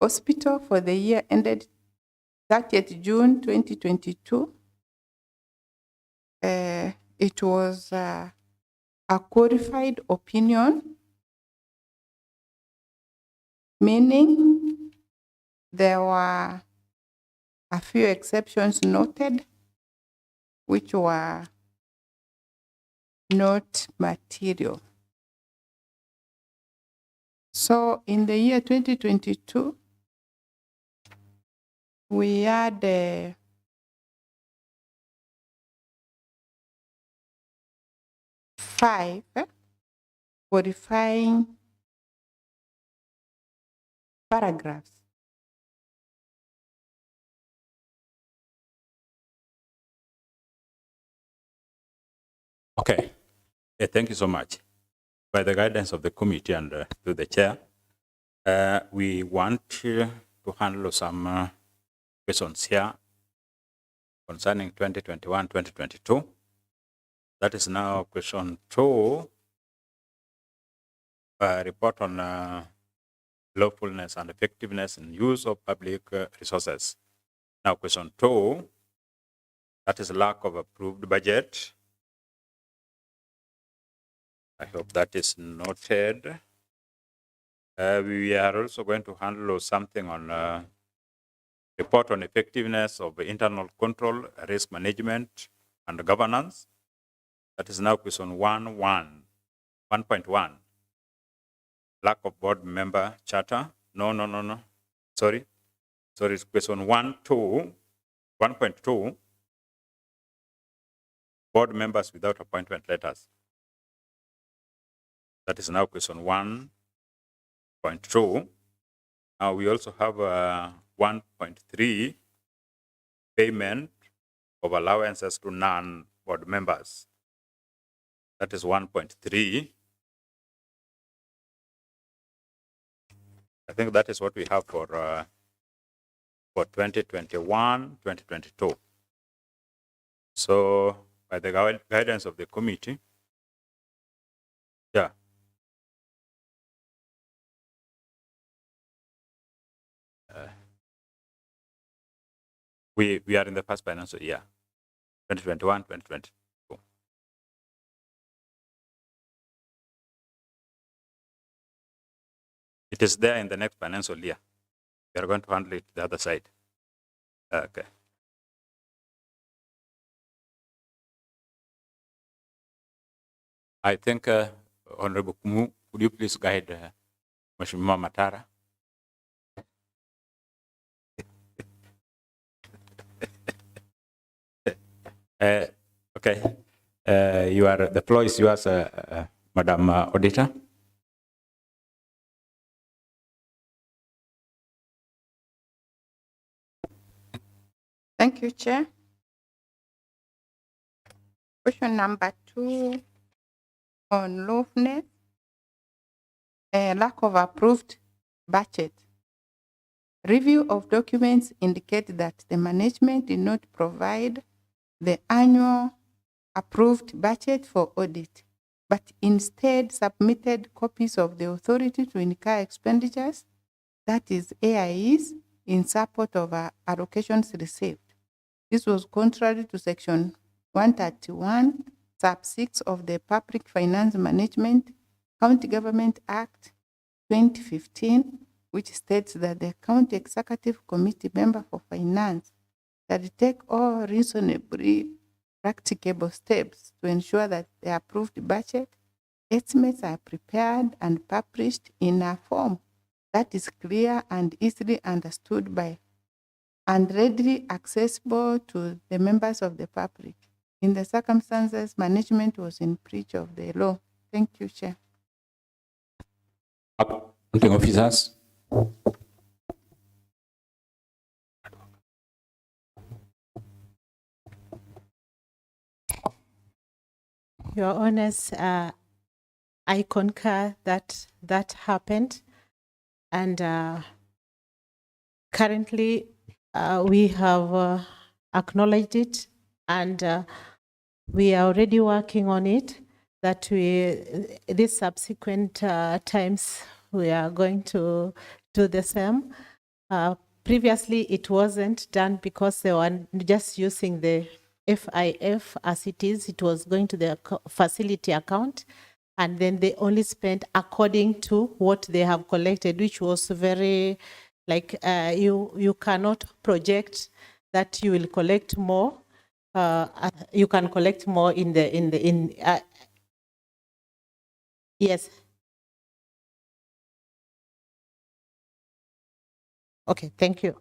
Hospital for the year ended 30th June 2022. It was a qualified opinion, meaning there were a few exceptions noted which were not material. So in the year 2022, we had 5 qualifying paragraphs. Okay. Thank you so much. By the guidance of the committee and to the chair, we want to handle some questions here concerning 2021-2022. That is now question 2, report on lawfulness and effectiveness in use of public resources. Now question 2, that is lack of approved budget. I hope that is noted. We are also going to handle something on report on effectiveness of internal control, risk management, and governance. That is now question 1.1. Lack of board member charter. No. Sorry, it's question 1.2. Board members without appointment letters. That is now question 1.2. Now we also have 1.3, payment of allowances to non-board members. That is 1.3. I think that is what we have for 2021-2022. So by the guidance of the committee, yeah. We are in the first financial year, 2021-2022. It is there in the next financial year. We are going to handle it the other side. Okay. I think, Honorable Kumu, would you please guide Mheshimiwa Matara? Okay. The floor is yours, Madam Auditor. Thank you, Chair. Question number 2 on lawfulness, lack of approved budget. Review of documents indicate that the management did not provide the annual approved budget for audit, but instead submitted copies of the authority to incur expenditures, that is AIEs, in support of allocations received. This was contrary to Section 131, Sub 6 of the Public Finance Management County Government Act 2015, which states that the County Executive Committee member for Finance shall take all reasonably practicable steps to ensure that the approved budget estimates are prepared and published in a form that is clear and easily understood by and readily accessible to the members of the public. In the circumstances, management was in breach of the law. Thank you, Chair. Accounting officers. Your Honors, I concur that that happened, and currently we have acknowledged it, and we are already working on it, that these subsequent times we are going to do the same. Previously, it wasn't done because they were just using the FIF as it is. It was going to the facility account, and then they only spent according to what they have collected, which was very, like, you cannot project that you will collect more. You can collect more yes. Okay, thank you.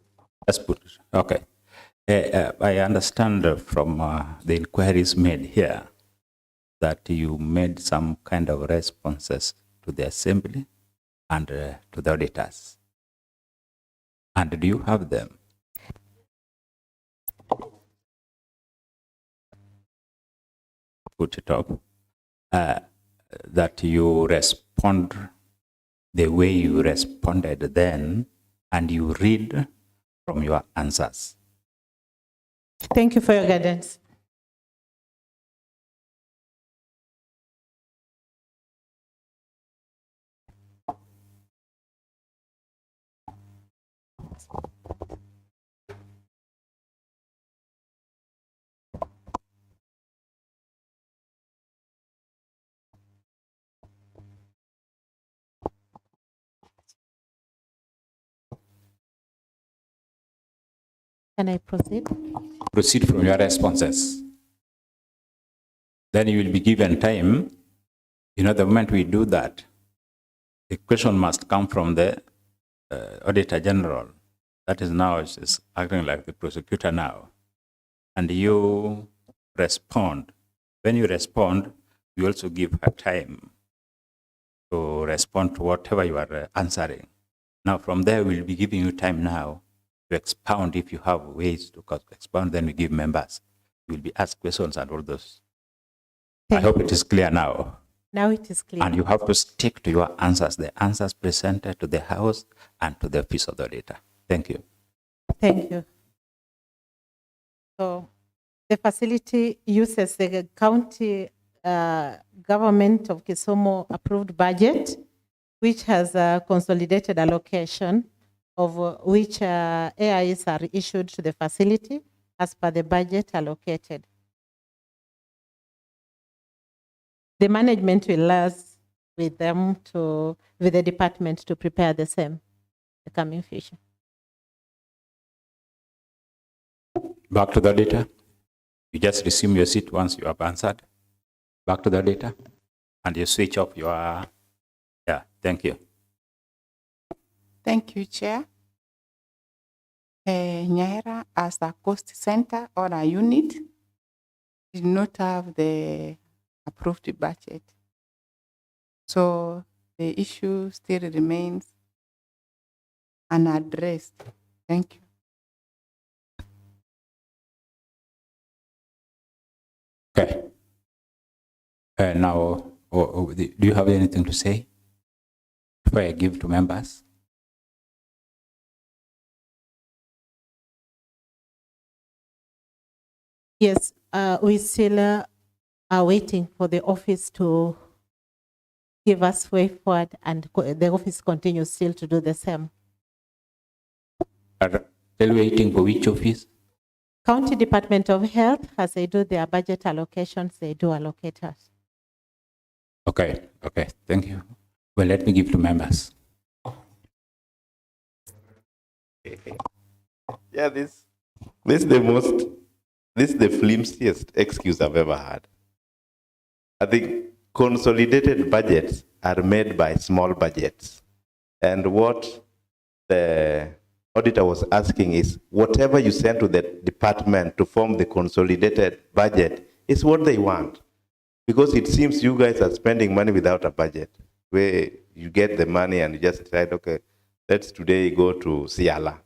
Let's put it. Okay. I understand from the inquiries made here that you made some kind of responses to the assembly and to the auditors. And do you have them? Put it up. That you respond the way you responded then, and you read from your answers. Thank you for your guidance. Can I proceed? Proceed from your responses. Then you will be given time. You know, the moment we do that, the question must come from the Auditor General. That is now is acting like the prosecutor now. And you respond. When you respond, you also give her time to respond to whatever you are answering. Now, from there, we'll be giving you time now to expound. If you have ways to expound, then we give members. You will be asked questions and all those. I hope it is clear now. Now it is clear. And you have to stick to your answers, the answers presented to the House and to the Office of the Auditor. Thank you. Thank you. So the facility uses the county government of Kisumu approved budget, which has a consolidated allocation of which AIs are issued to the facility as per the budget allocated. The management will liaise with them with the department to prepare the same, the coming future. Back to the auditor. You just resume your seat once you have answered. Back to the auditor. And you switch off your, yeah, thank you. Thank you, Chair. Nyahera, as a cost center or a unit, did not have the approved budget. So the issue still remains unaddressed. Thank you. Okay. Now, do you have anything to say before I give to members? Yes, we still are waiting for the office to give us way forward, and the office continues still to do the same. Are still waiting for which office? County Department of Health, as they do their budget allocations, they do allocate us. Okay, okay, thank you. Well, let me give to members. Yeah, this is the flimsiest excuse I've ever had. I think consolidated budgets are made by small budgets. And what the auditor was asking is, whatever you send to the department to form the consolidated budget is what they want. Because it seems you guys are spending money without a budget, where you get the money and you just decide, okay, let's today go to Siala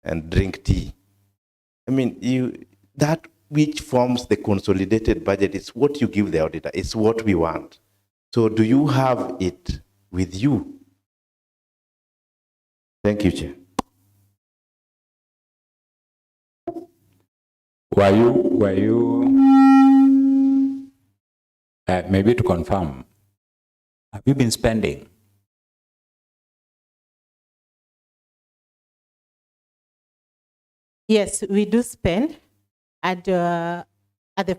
and drink tea. I mean, that which forms the consolidated budget is what you give the auditor. It's what we want. So do you have it with you? Thank you, Chair. Were you maybe to confirm, have you been spending? Yes, we do spend at the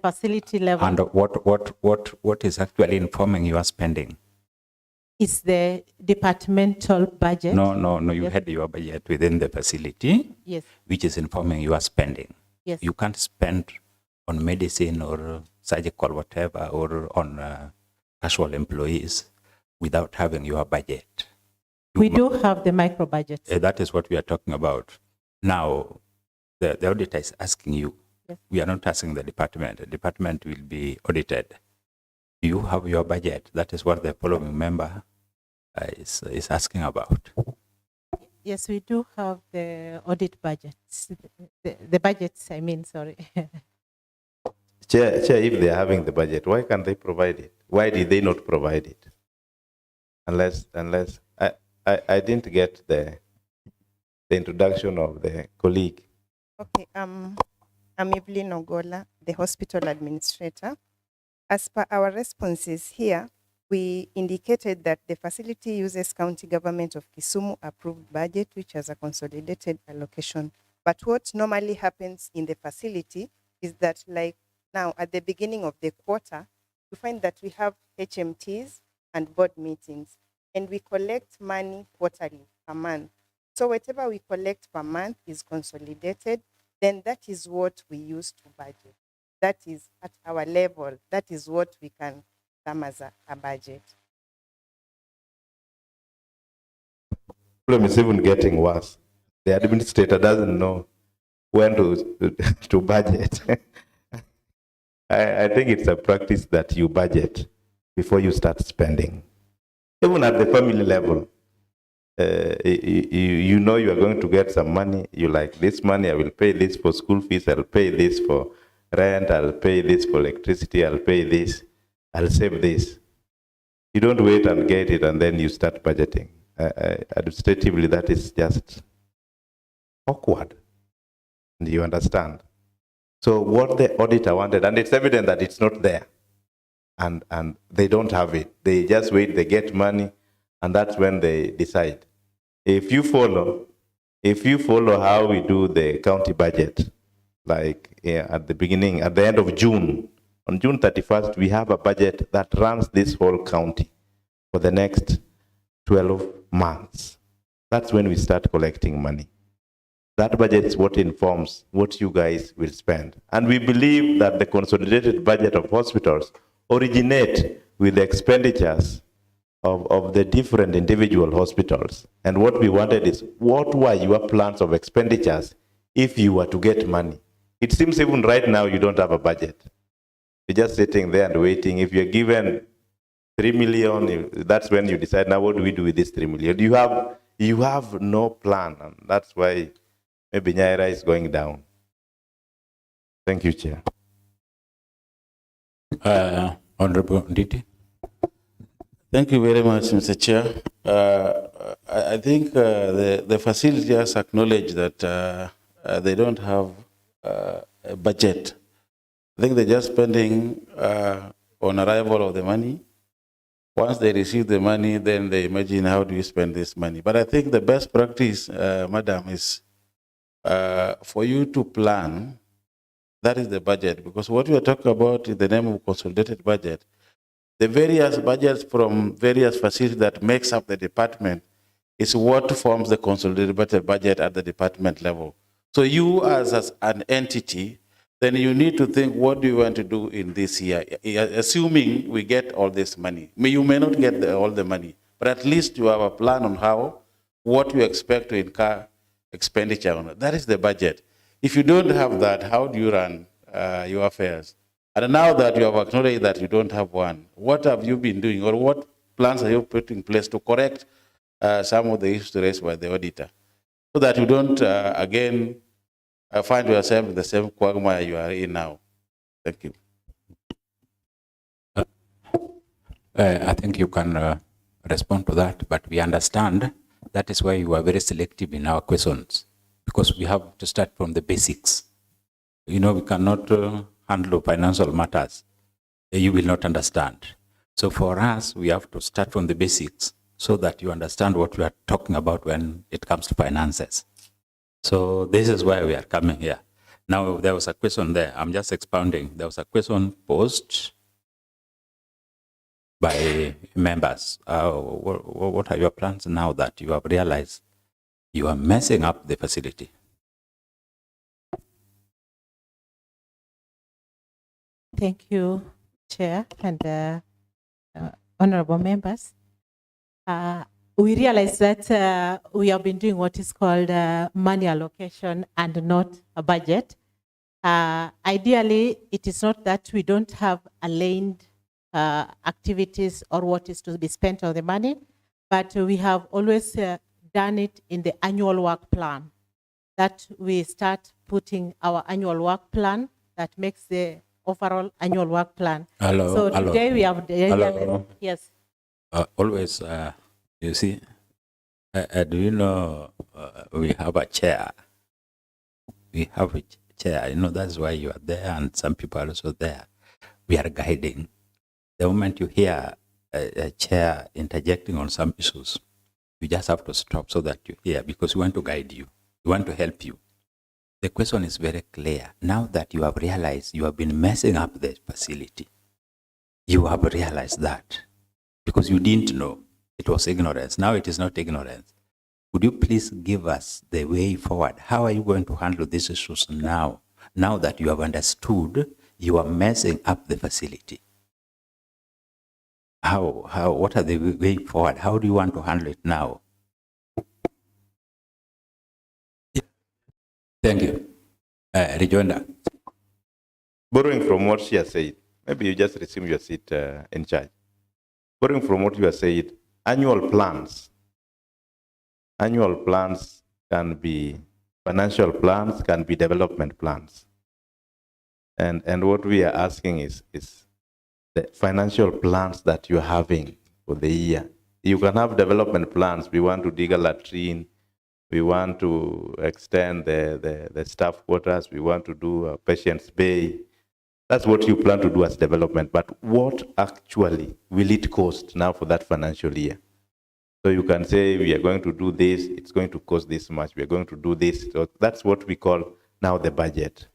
facility level. And what is actually informing your spending? It's the departmental budget. No. You Yes. had your budget within the facility, Yes. which is informing your spending. Yes. You can't spend on medicine or surgical whatever or on casual employees without having your budget. We do have the micro budgets. That is what we are talking about. Now, the auditor is asking you. Yes. We are not asking the department. The department will be audited. Do you have your budget? That is what the following member is asking about. Yes, we do have the audit budgets. The budgets, I mean, sorry. Chair, if they are having the budget, why can't they provide it? Why did they not provide it? Unless I didn't get the introduction of the colleague. Okay, I'm Evelyn Ogola, the hospital administrator. As per our responses here, we indicated that the facility uses county government of Kisumu approved budget, which has a consolidated allocation. But what normally happens in the facility is that, like now at the beginning of the quarter, you find that we have HMTs and board meetings, and we collect money quarterly per month. So whatever we collect per month is consolidated, then that is what we use to budget. That is at our level. That is what we can term as a budget. Problem is even getting worse. The administrator doesn't know when to budget. I think it's a practice that you budget before you start spending. Even at the family level, you know you are going to get some money. You like, this money, I will pay this for school fees, I'll pay this for rent, I'll pay this for electricity, I'll pay this, I'll save this. You don't wait and get it and then you start budgeting. Administratively, that is just awkward. Do you understand? So what the auditor wanted, and it's evident that it's not there, and they don't have it. They just wait, they get money, and that's when they decide. If you follow how we do the county budget, like at the beginning, at the end of June, on June 31st, we have a budget that runs this whole county for the next 12 months. That's when we start collecting money. That budget is what informs what you guys will spend. And we believe that the consolidated budget of hospitals originate with the expenditures of the different individual hospitals. And what we wanted is, what were your plans of expenditures if you were to get money? It seems even right now you don't have a budget. You're just sitting there and waiting. If you're given 3 million, that's when you decide, now what do we do with this 3 million? You have no plan, and that's why maybe Nyahera is going down. Thank you, Chair. Honorable Nditi. Thank you very much, Mr. Chair. I think the facility has acknowledged that they don't have a budget. I think they're just spending on arrival of the money. Once they receive the money, then they imagine how do you spend this money. But I think the best practice, Madam, is for you to plan. That is the budget, because what we are talking about in the name of consolidated budget, the various budgets from various facilities that makes up the department is what forms the consolidated budget at the department level. So you as an entity, then you need to think, what do you want to do in this year? Assuming we get all this money. You may not get all the money, but at least you have a plan on what you expect to incur expenditure on. That is the budget. If you don't have that, how do you run your affairs? And now that you have acknowledged that you don't have one, what have you been doing, or what plans are you putting in place to correct some of the issues raised by the auditor, so that you don't, again, find yourself in the same quagmire you are in now? Thank you. I think you can respond to that, but we understand that is why you are very selective in our questions, because we have to start from the basics. You know, we cannot handle financial matters. You will not understand. So for us, we have to start from the basics so that you understand what we are talking about when it comes to finances. So this is why we are coming here. Now, there was a question there. I'm just expounding. There was a question posed by members. What are your plans now that you have realized you are messing up the facility? Thank you, Chair and honorable members. We realize that we have been doing what is called money allocation and not a budget. Ideally, it is not that we don't have aligned activities or what is to be spent on the money, but we have always done it in the annual work plan. That we start putting our annual work plan that makes the overall annual work plan. Hello, So hello. today we have Hello. yes. Always, you see, do you know we have a chair? We have a chair. You know, that's why you are there and some people are also there. We are guiding. The moment you hear a chair interjecting on some issues, you just have to stop so that you hear, because we want to guide you. We want to help you. The question is very clear. Now that you have realized you have been messing up the facility, you have realized that because you didn't know. It was ignorance. Now it is not ignorance. Would you please give us the way forward? How are you going to handle these issues now? Now that you have understood you are messing up the facility. What are the way forward? How do you want to handle it now? Thank you. Rejoinder. Borrowing from what she has said, maybe you just resume your seat in charge. Borrowing from what you have said, annual plans can be financial plans, can be development plans. And what we are asking is the financial plans that you're having for the year. You can have development plans. We want to dig a latrine. We want to extend the staff quarters. We want to do a patient's bay. That's what you plan to do as development. But what actually will it cost now for that financial year? So you can say, we are going to do this. It's going to cost this much. We are going to do this. So that's what we call now the budget.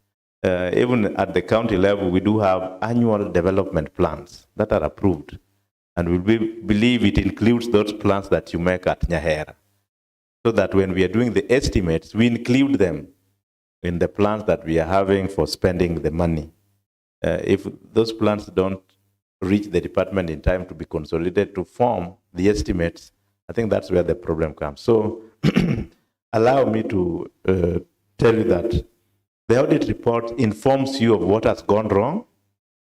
Even at the county level, we do have annual development plans that are approved. And we believe it includes those plans that you make at Nyahera. So that when we are doing the estimates, we include them in the plans that we are having for spending the money. If those plans don't reach the department in time to be consolidated to form the estimates, I think that's where the problem comes. So allow me to tell you that the audit report informs you of what has gone wrong,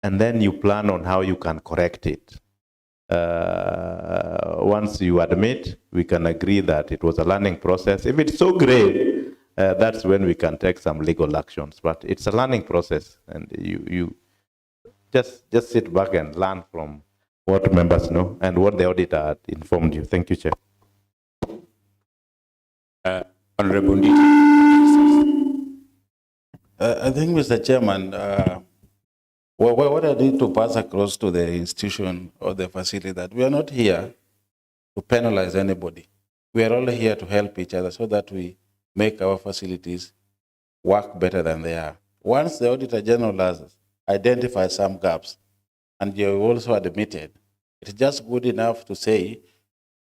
and then you plan on how you can correct it. Once you admit, we can agree that it was a learning process. If it's so great, that's when we can take some legal actions. But it's a learning process, and you just sit back and learn from what members know and what the auditor had informed you. Thank you, Chair. Honorable Nditi. I think, Mr. Chairman, what I need to pass across to the institution or the facility that we are not here to penalize anybody. We are all here to help each other so that we make our facilities work better than they are. Once the Auditor General has identified some gaps, and you also admitted, it's just good enough to say,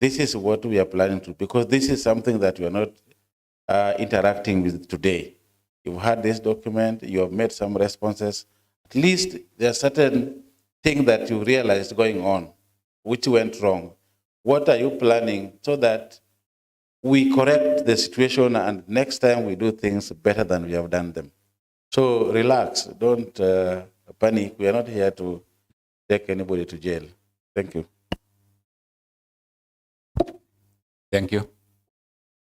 this is what we are planning to, because this is something that we are not interacting with today. You've had this document, you have made some responses. At least there are certain things that you realized going on, which went wrong. What are you planning so that we correct the situation and next time we do things better than we have done them? So relax, don't panic. We are not here to take anybody to jail. Thank you. Thank you.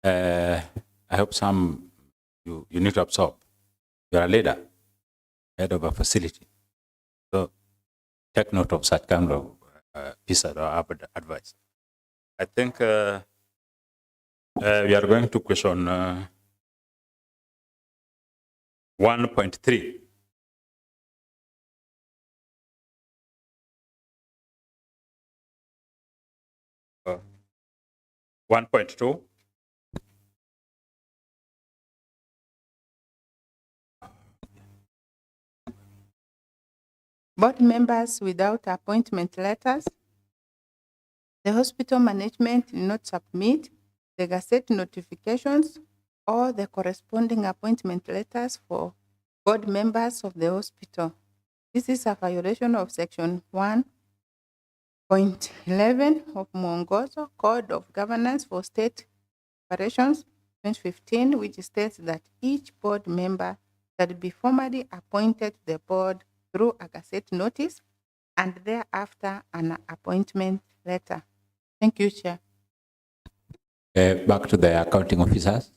I hope you need to absorb. You are a leader, head of a facility. So take note of such kind of piece of advice. I think we are going to question 1.3. Uh, 1.2. board members without appointment letters. The hospital management did not submit the Gazette notifications or the corresponding appointment letters for board members of the hospital. This is a violation of Section 1.11 of Mwongozo Code of Governance for State Operations 2015, which states that each board member shall be formally appointed to the board through a Gazette notice and thereafter an appointment letter. Thank you, Chair. Back to the accounting officers.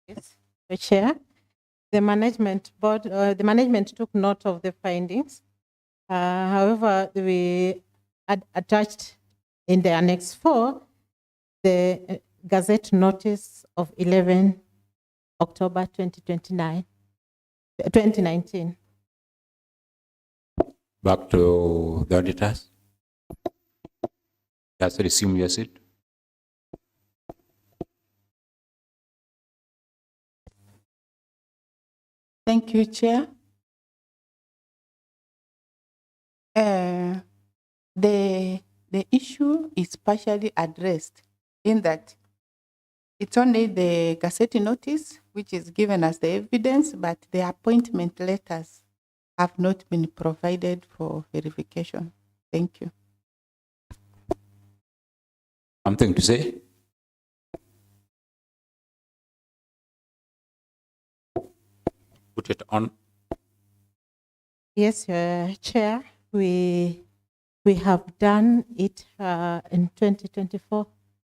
Yes, the Chair. The management board, the management took note of the findings. However, we attached in the Annex 4 the Gazette notice of 11 October 2019. Back to the auditors. Just resume your seat. Thank you, Chair. The issue is partially addressed in that it's only the Gazette notice which is given as the evidence, but the appointment letters have not been provided for verification. Thank you. Something to say? Put it on. Yes, Chair, we have done it in 2024.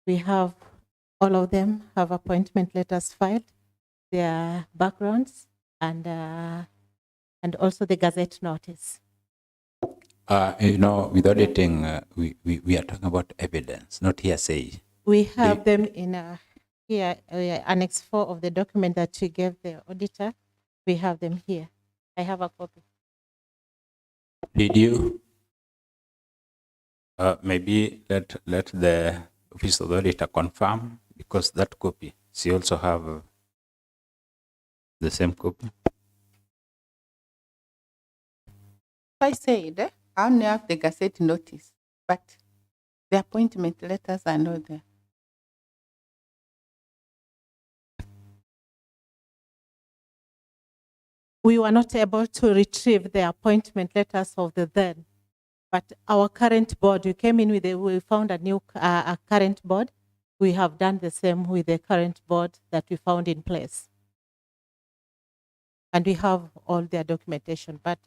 We have all of them have appointment letters filed, their backgrounds, and also the Gazette notice. With auditing, we are talking about evidence, not hearsay. We have them in here, Annex 4 of the document that we gave the auditor. We have them here. I have a copy. Did you? Maybe let the Office of the Auditor confirm, because that copy, she also have the same copy. I said, I only have the Gazette notice, but the appointment letters are not there. We were not able to retrieve the appointment letters of the then, but our current board, we came in with we found a new a current board. We have done the same with the current board that we found in place. And we have all their documentation. But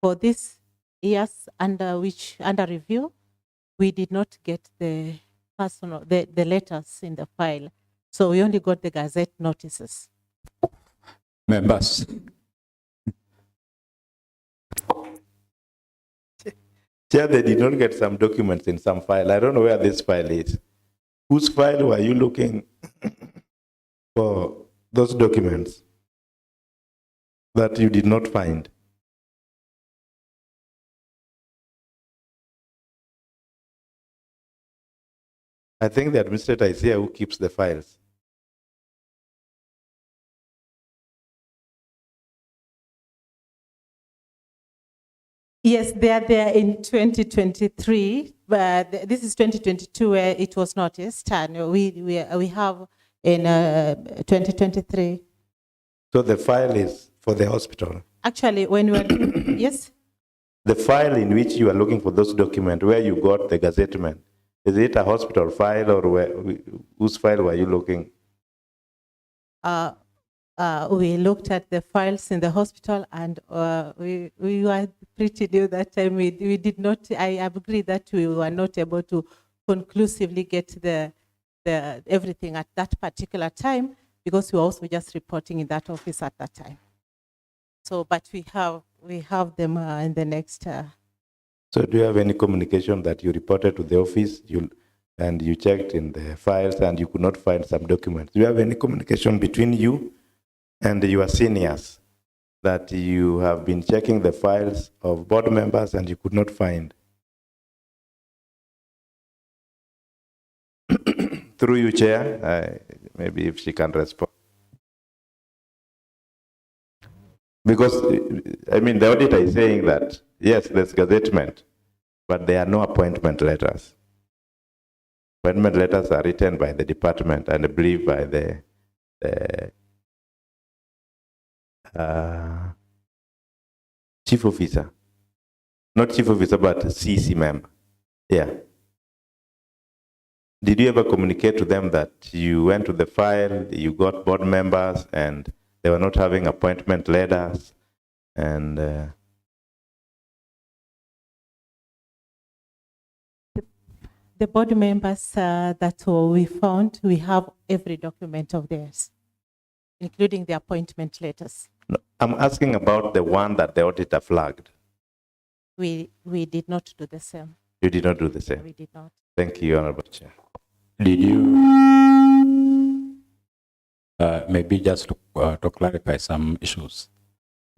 for this years under review, we did not get the letters in the file. So we only got the Gazette notices. Members. Chair, they did not get some documents in some file. I don't know where this file is. Whose file were you looking for those documents that you did not find? I think the administrator is here who keeps the files. Yes, they are there in 2023, but this is 2022 where it was noticed, and we have in 2023. So the file is for the hospital? Actually, when we were, yes? The file in which you are looking for those documents, where you got the gazettement, is it a hospital file, or whose file were you looking? We looked at the files in the hospital, and we were pretty new that time. We did not, I agree that we were not able to conclusively get the everything at that particular time, because we were also just reporting in that office at that time. So, but we have them in the next. So do you have any communication that you reported to the office and you checked in the files and you could not find some documents? Do you have any communication between you and your seniors that you have been checking the files of board members and you could not find? Through you, Chair, maybe if she can respond. Because, I mean, the auditor is saying that, yes, there's gazettement, but there are no appointment letters. Appointment letters are written by the department and I believe by the chief officer. Not chief officer, but CC member. Yeah. Did you ever communicate to them that you went to the file, you got board members, and they were not having appointment letters? And The board members that we found, we have every document of theirs, including the appointment letters. no, I'm asking about the one that the auditor flagged. We did not do the same. You did not do the same. We did not. Thank you, Honorable Chair. Did you, maybe just to clarify some issues,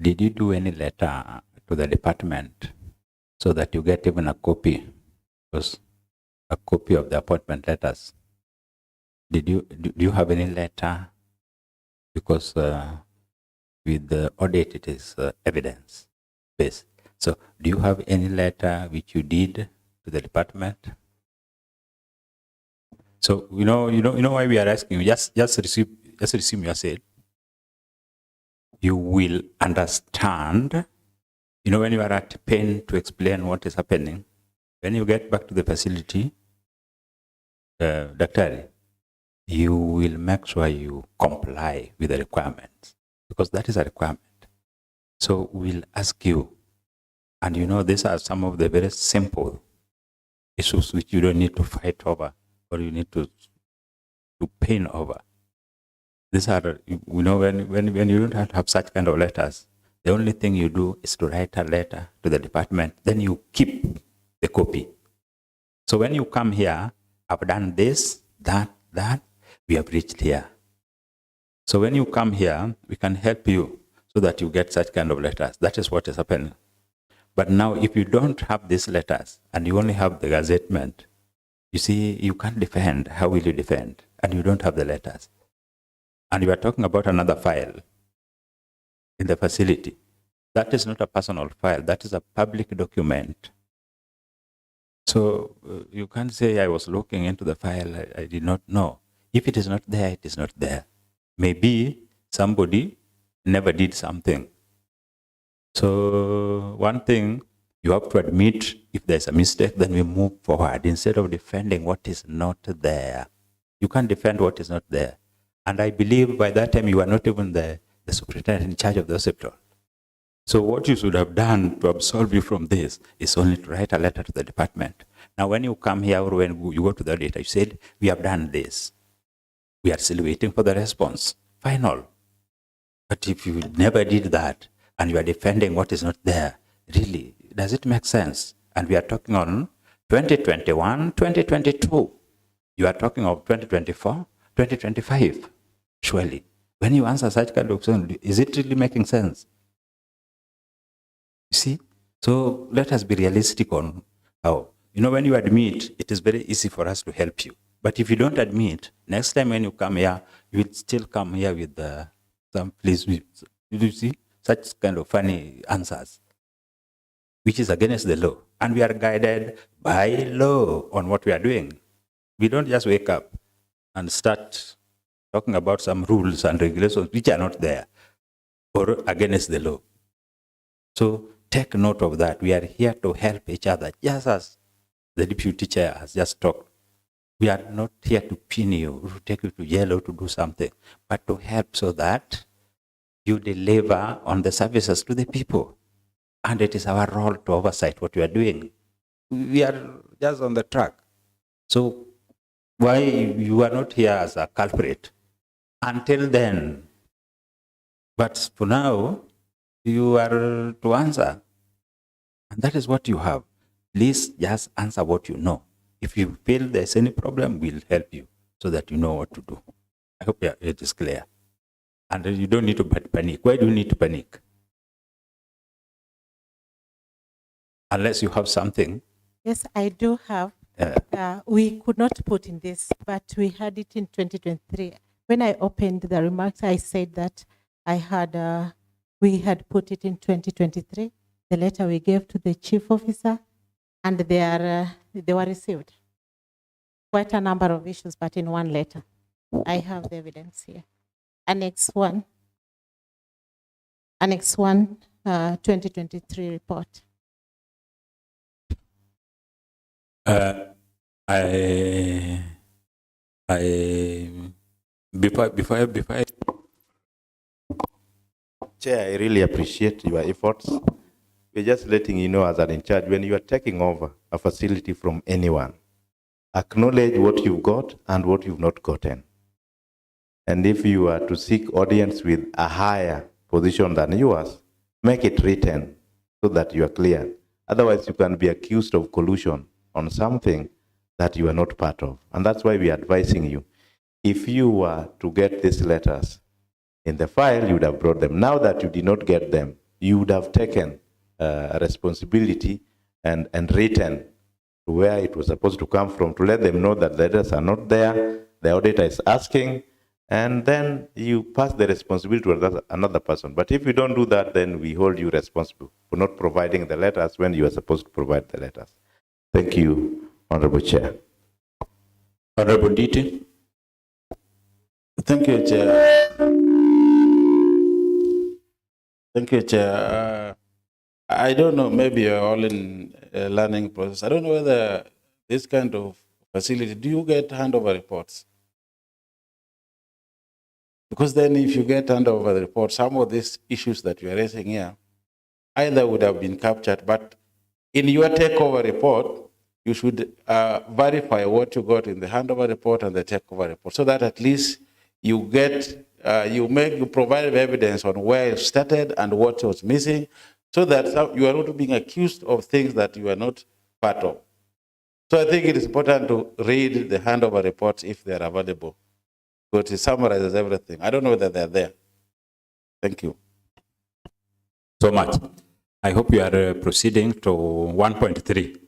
did you do any letter to the department so that you get even a copy, because a copy of the appointment letters? Do you have any letter? Because with the audit, it is evidence based. So do you have any letter which you did to the department? So you know why we are asking you. Just receive your said. You will understand. You know, when you are at pain to explain what is happening, when you get back to the facility, Daktari, you will make sure you comply with the requirements, because that is a requirement. So we'll ask you, and you know, these are some of the very simple issues which you don't need to fight over or you need to pain over. These are, you know, when you don't have such kind of letters, the only thing you do is to write a letter to the department, then you keep the copy. So when you come here, I've done this, that, we have reached here. So when you come here, we can help you so that you get such kind of letters. That is what is happening. But now, if you don't have these letters and you only have the gazettement, you see, you can't defend. How will you defend? And you don't have the letters. And you are talking about another file in the facility. That is not a personal file. That is a public document. So you can't say I was looking into the file. I did not know. If it is not there, it is not there. Maybe somebody never did something. So one thing, you have to admit if there's a mistake, then we move forward instead of defending what is not there. You can't defend what is not there. And I believe by that time you are not even the superintendent in charge of the hospital. So what you should have done to absolve you from this is only to write a letter to the department. Now when you come here or when you go to the auditor, you said, we have done this. We are still waiting for the response. Final. But if you never did that and you are defending what is not there, really, does it make sense? And we are talking on 2021, 2022. You are talking of 2024, 2025. Surely, when you answer such kind of question, is it really making sense? You see? So let us be realistic on how. You know, when you admit, it is very easy for us to help you. But if you don't admit, next time when you come here, you will still come here with some, please, you see, such kind of funny answers, which is against the law. And we are guided by law on what we are doing. We don't just wake up and start talking about some rules and regulations which are not there or against the law. So take note of that. We are here to help each other, just as the deputy chair has just talked. We are not here to pin you, to take you to jail or to do something, but to help so that you deliver on the services to the people. And it is our role to oversight what we are doing. We are just on the track. So why you are not here as a culprit? Until then. But for now, you are to answer. And that is what you have. Please just answer what you know. If you feel there's any problem, we'll help you so that you know what to do. I hope it is clear. And you don't need to panic. Why do you need to panic? Unless you have something. Yes, I do have. We could not put in this, but we had it in 2023. when I opened the remarks, I said that we had put it in 2023, the letter we gave to the chief officer, and they were received. Quite a number of issues, but in one letter. I have the evidence here. Annex 1, 2023 report. Before Chair, I really appreciate your efforts. We're just letting you know as an in charge, when you are taking over a facility from anyone, acknowledge what you've got and what you've not gotten. And if you are to seek audience with a higher position than yours, make it written so that you are clear. Otherwise, you can be accused of collusion on something that you are not part of. And that's why we are advising you. If you were to get these letters in the file, you would have brought them. Now that you did not get them, you would have taken a responsibility and written where it was supposed to come from to let them know that the letters are not there, the auditor is asking, and then you pass the responsibility to another person. But if you don't do that, then we hold you responsible for not providing the letters when you are supposed to provide the letters. Thank you, Honorable Chair. Honorable Diti. Thank you, Chair. Thank you, Chair. I don't know, maybe you're all in a learning process. I don't know whether this kind of facility, do you get handover reports? Because then if you get handover the report, some of these issues that you are raising here either would have been captured, but in your takeover report, you should verify what you got in the handover report and the takeover report, so that at least you get, you provide evidence on where it started and what was missing, so that you are not being accused of things that you are not part of. So I think it is important to read the handover reports if they are available, because it summarizes everything. I don't know whether they're there. Thank you. So much. I hope you are proceeding to 1.3,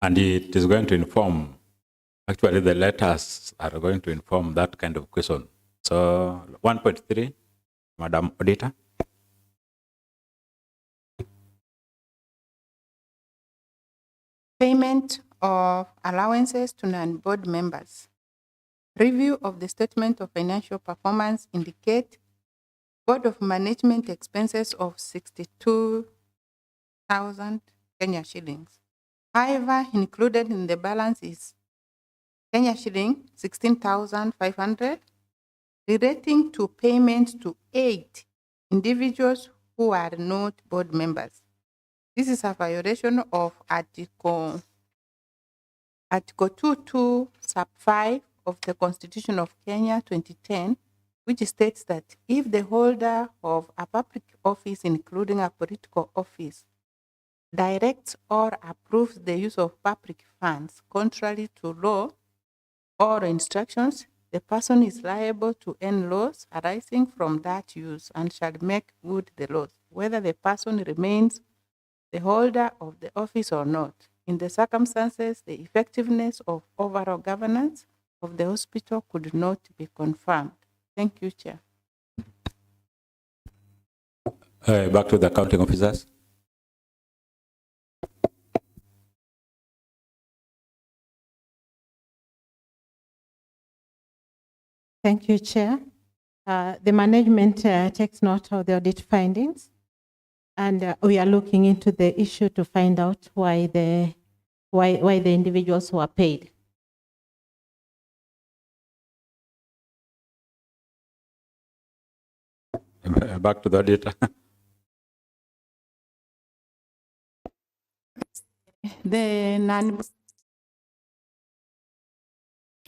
and it is going to inform, actually the letters are going to inform that kind of question. So 1.3, Madam Auditor. Payment of allowances to non-board members. Review of the statement of financial performance indicate Board of Management expenses of 62,000 Kenya shillings. However, included in the balance is Kenya shilling 16,500 relating to payments to 8 individuals who are not board members. This is a violation of Article 22 sub 5 of the Constitution of Kenya 2010, which states that if the holder of a public office, including a political office, directs or approves the use of public funds contrary to law or instructions, the person is liable to earn loss arising from that use and shall make good the loss, whether the person remains the holder of the office or not. In the circumstances, the effectiveness of overall governance of the hospital could not be confirmed. Thank you, Chair. Back to the accounting officers. Thank you, Chair. The management takes note of the audit findings, and we are looking into the issue to find out why the individuals were paid. Back to the auditor.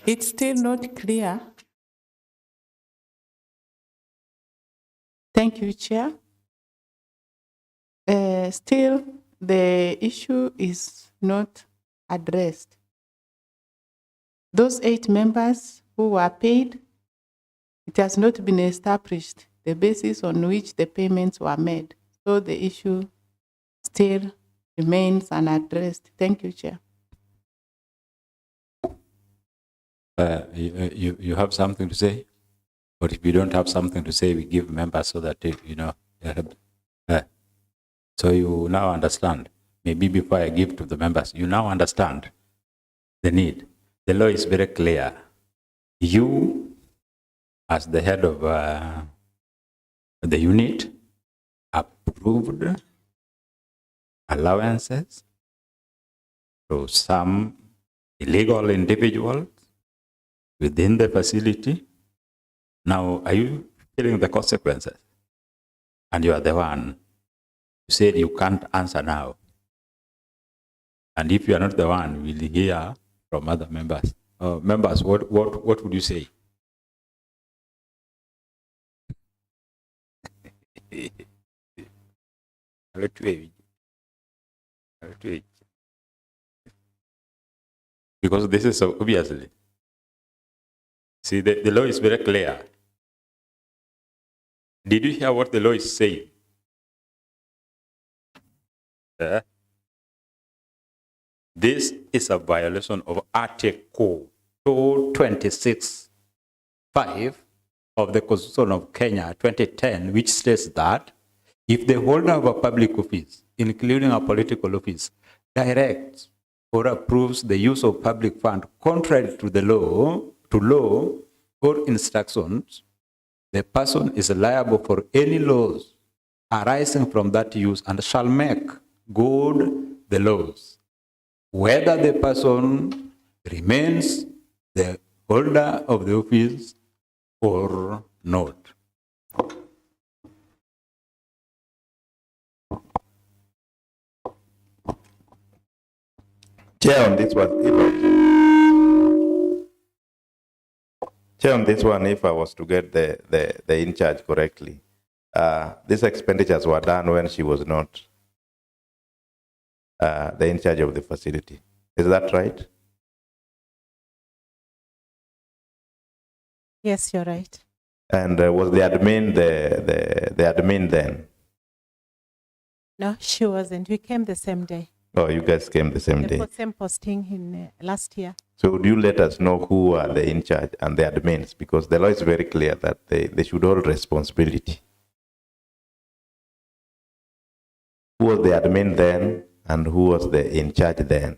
It's still not clear. Thank you, Chair. Still, the issue is not addressed. Those 8 members who were paid, it has not been established the basis on which the payments were made. So the issue still remains unaddressed. Thank you, Chair. You have something to say? Or if you don't have something to say, we give members so that, so you now understand. Maybe before I give to the members, you now understand the need. The law is very clear. You, as the head of the unit, approved allowances to some illegal individuals within the facility. Now, are you feeling the consequences? And you are the one who said you can't answer now. And if you are not the one, we'll hear from other members. Members, what would you say? Because this is so obviously. See, the law is very clear. Did you hear what the law is saying? This is a violation of Article 226(5) of the Constitution of Kenya 2010, which states that if the holder of a public office, including a political office, directs or approves the use of public fund contrary to the law, or instructions, the person is liable for any loss arising from that use and shall make good the loss, whether the person remains the holder of the office or not. Chair, on this one, if I was to get the in charge correctly, these expenditures were done when she was not the in charge of the facility. Is that right? Yes, you're right. And was the admin the admin then? No, she wasn't. We came the same day. Oh, you guys came the same day. The same posting in last year. So would you let us know who are the in charge and the admins? Because the law is very clear that they should hold responsibility. Who was the admin then and who was the in charge then?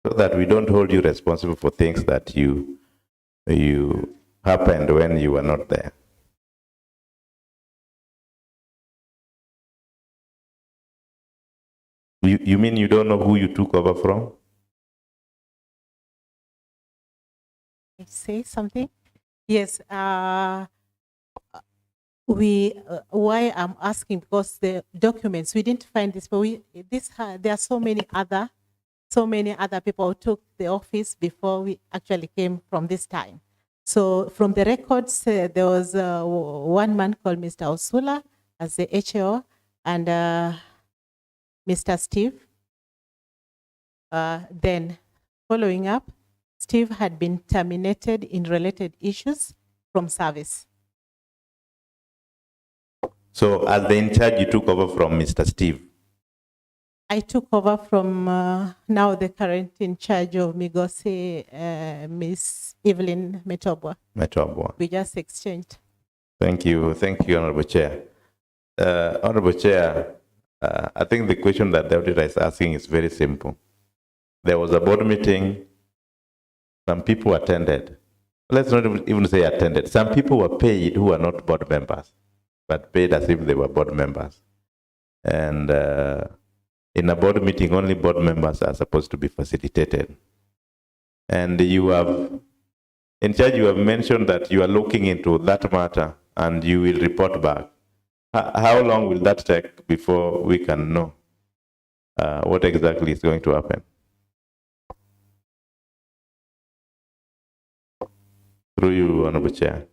So that we don't hold you responsible for things that you happened when you were not there. You mean you don't know who you took over from? Say something? Yes. Why I'm asking, because the documents, we didn't find this, but there are so many other people who took the office before we actually came from this time. So from the records, there was one man called Mr. Osula as the HO, and Mr. Steve. Then following up, Steve had been terminated in related issues from service. So as the in charge, you took over from Mr. Steve? I took over from now the current in charge of Migosi, Miss Evelyn Metobwa. Metobwa. We just exchanged. Thank you, Honorable Chair. Honorable Chair, I think the question that the auditor is asking is very simple. There was a board meeting, some people attended. Let's not even say attended. Some people were paid who are not board members, but paid as if they were board members. And in a board meeting, only board members are supposed to be facilitated. And you have, in charge, you have mentioned that you are looking into that matter and you will report back. How long will that take before we can know what exactly is going to happen? Through you, Honorable Chair.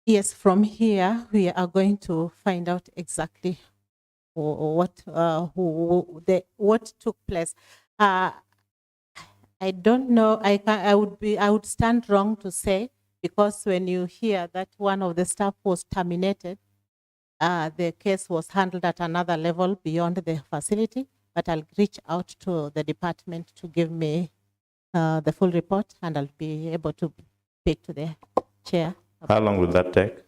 Yes, from here we are going to find out exactly what took place. I I don't know. I would stand wrong to say, because when you hear that one of the staff was terminated, the case was handled at another level beyond the facility. But I'll reach out to the department to give me the full report, and I'll be able to speak to the chair. How long will that take?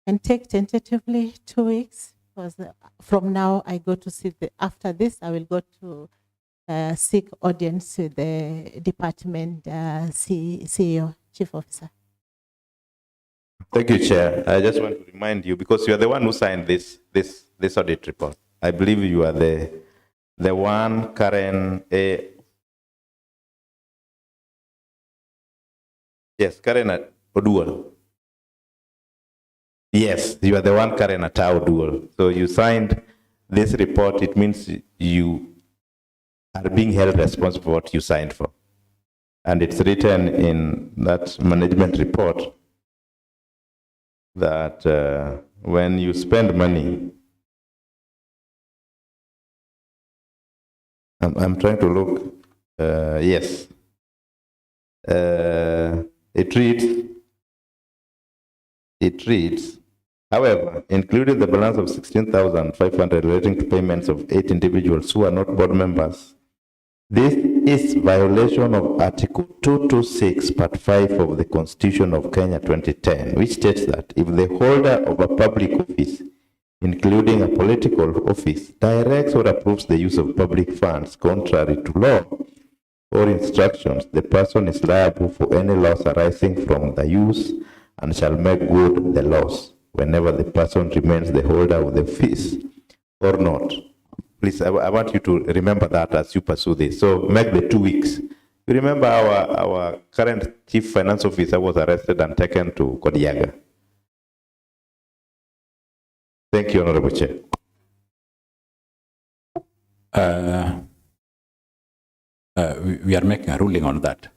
And take tentatively 2 weeks, because from now I go to see after this, I will go to seek audience with the department CEO, chief officer. Thank you, Chair. I just want to remind you, because you are the one who signed this audit report. I believe you are the one, Karen Yes, Karen Oduor. Yes, you are the one, Karen Oduor. So you signed this report. It means you are being held responsible for what you signed for. And it's written in that management report that when you spend money, I'm trying to look, yes, it reads, however, including the balance of 16,500 relating to payments of 8 individuals who are not board members, this is violation of Article 226, Part 5 of the Constitution of Kenya 2010, which states that if the holder of a public office, including a political office, directs or approves the use of public funds contrary to law or instructions, the person is liable for any loss arising from the use and shall make good the loss whenever the person remains the holder of the office or not. Please, I want you to remember that as you pursue this. So make the 2 weeks. You remember our current chief finance officer was arrested and taken to Kodiaga. Thank you, Honorable Chair. We are making a ruling on that.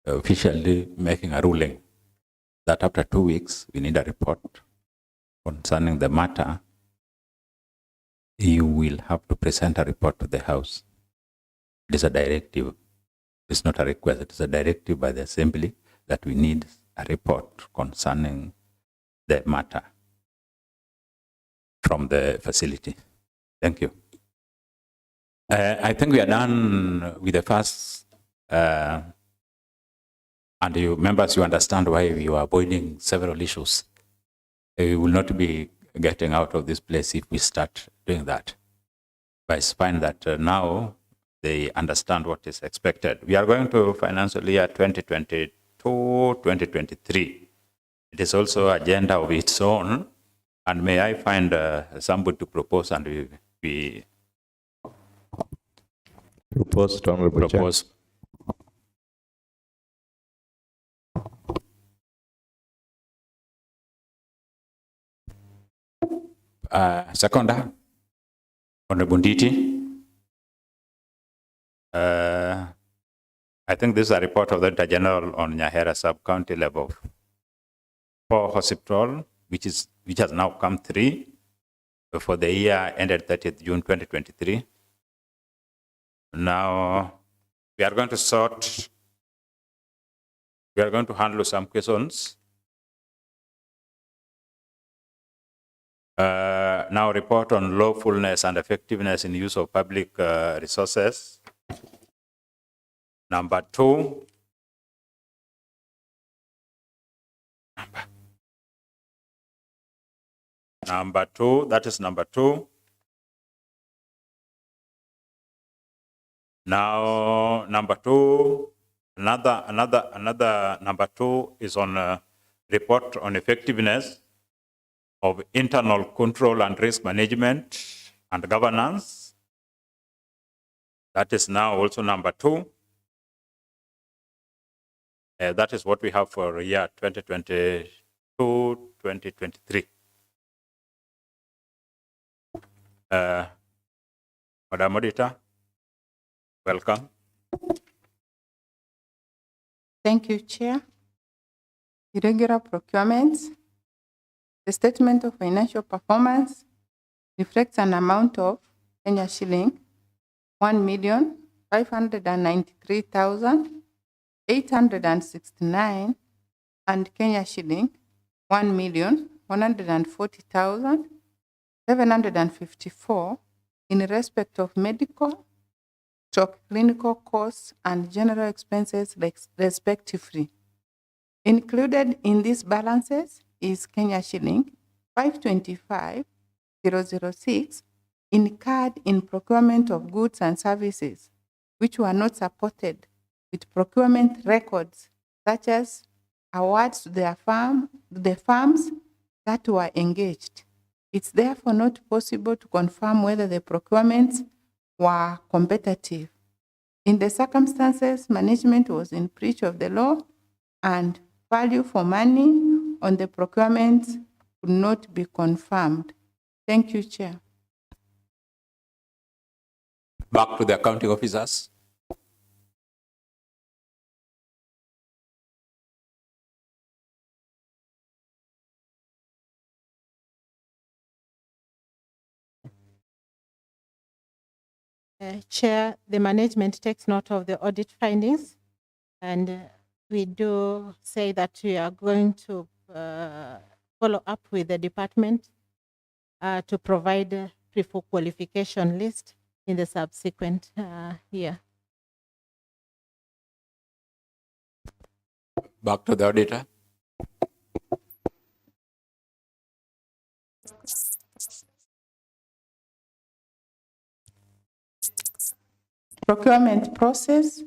Officially making a ruling that after 2 weeks, we need a report concerning the matter. You will have to present a report to the House. It is a directive. It's not a request. It is a directive by the Assembly that we need a report concerning the matter from the facility. Thank you. I think we are done with the first, and you members, you understand why we are avoiding several issues. We will not be getting out of this place if we start doing that. But it's fine that now they understand what is expected. We are going to financial year 2022-2023. It is also an agenda of its own. And may I find somebody to propose, and we propose. Seconder, Honorable Nditi. I think this is a report of the Director General on Nyahera sub-county level 4 hospital, which has now come 3 for the year ended 30th June 2023. Now, we are going to handle some questions. Now, report on lawfulness and effectiveness in use of public resources. Number 2. Number 2, that is number 2. Now, number 2, another number 2 is on report on effectiveness of internal control and risk management and governance. That is now also number 2. That is what we have for year 2022-2023. Madam Auditor, welcome. Thank you, Chair. Irregular procurements. The statement of financial performance reflects an amount of Kenya shilling 1,593,869 and Kenya shilling 1,140,754 in respect of medical, clinical costs, and general expenses respectively. Included in these balances is Kenya shilling 525,006 incurred in procurement of goods and services, which were not supported with procurement records, such as awards to the firms that were engaged. It's therefore not possible to confirm whether the procurements were competitive. In the circumstances, management was in breach of the law and value for money on the procurement could not be confirmed. Thank you, Chair. Back to the accounting officers. Chair, the management takes note of the audit findings, and we do say that we are going to follow up with the department to provide a pre-full qualification list in the subsequent year. Back to the auditor. Procurement process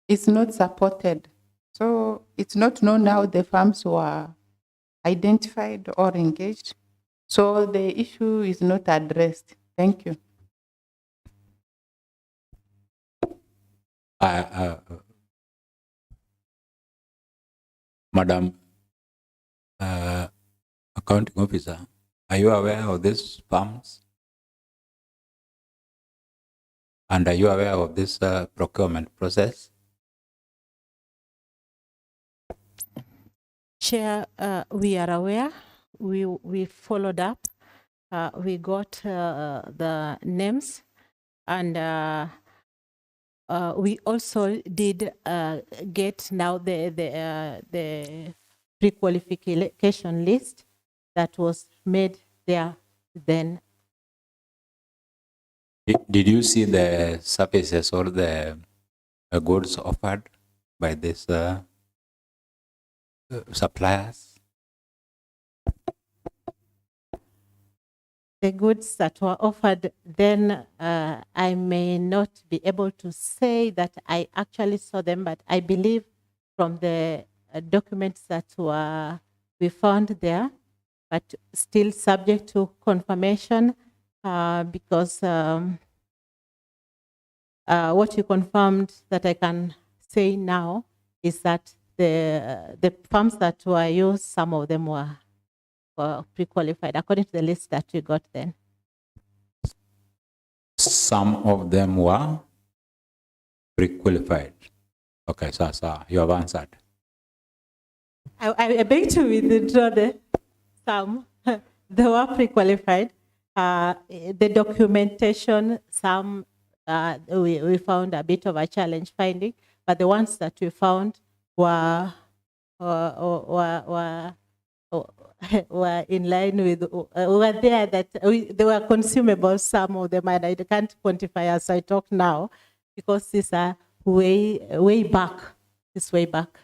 is not supported. So it's not known how the firms were identified or engaged. So the issue is not addressed. Thank you. Madam Accounting Officer, are you aware of these firms? And are you aware of this procurement process? Chair, we are aware. We followed up. We got the names, and we also did get now the pre-qualification list that was made there then. Did you see the services or the goods offered by these suppliers? The goods that were offered then, I may not be able to say that I actually saw them, but I believe from the documents that we found there, but still subject to confirmation because what you confirmed that I can say now is that the firms that were used, some of them were pre-qualified according to the list that we got then. Some of them were pre-qualified. Okay, so you have answered. I beg to withdraw some. They were pre-qualified. The documentation, some we found a bit of a challenge finding, but the ones that we found were in line with, were there that they were consumable, some of them, and I can't quantify as I talk now because these are way back. It's way back.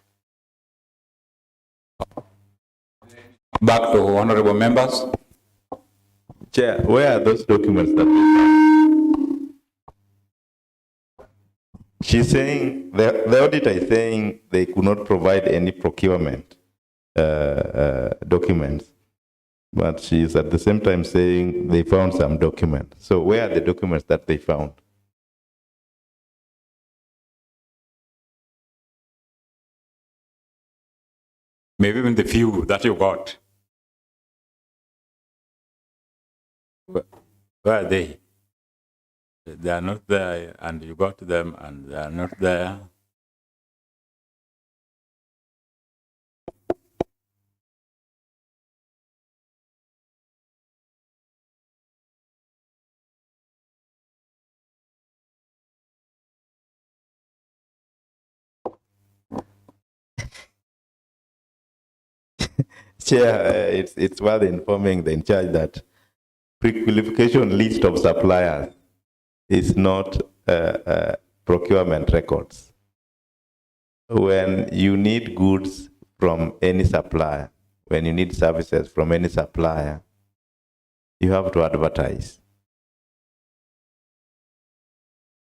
Back to honorable members. Chair, where are those documents that she's saying, the auditor is saying they could not provide any procurement documents, but she's at the same time saying they found some documents. So where are the documents that they found? Maybe even the few that you got. Where are they? They are not there, and you got them, and they are not there. Chair, it's worth informing the in charge that pre-qualification list of suppliers is not procurement records. When you need goods from any supplier, when you need services from any supplier, you have to advertise.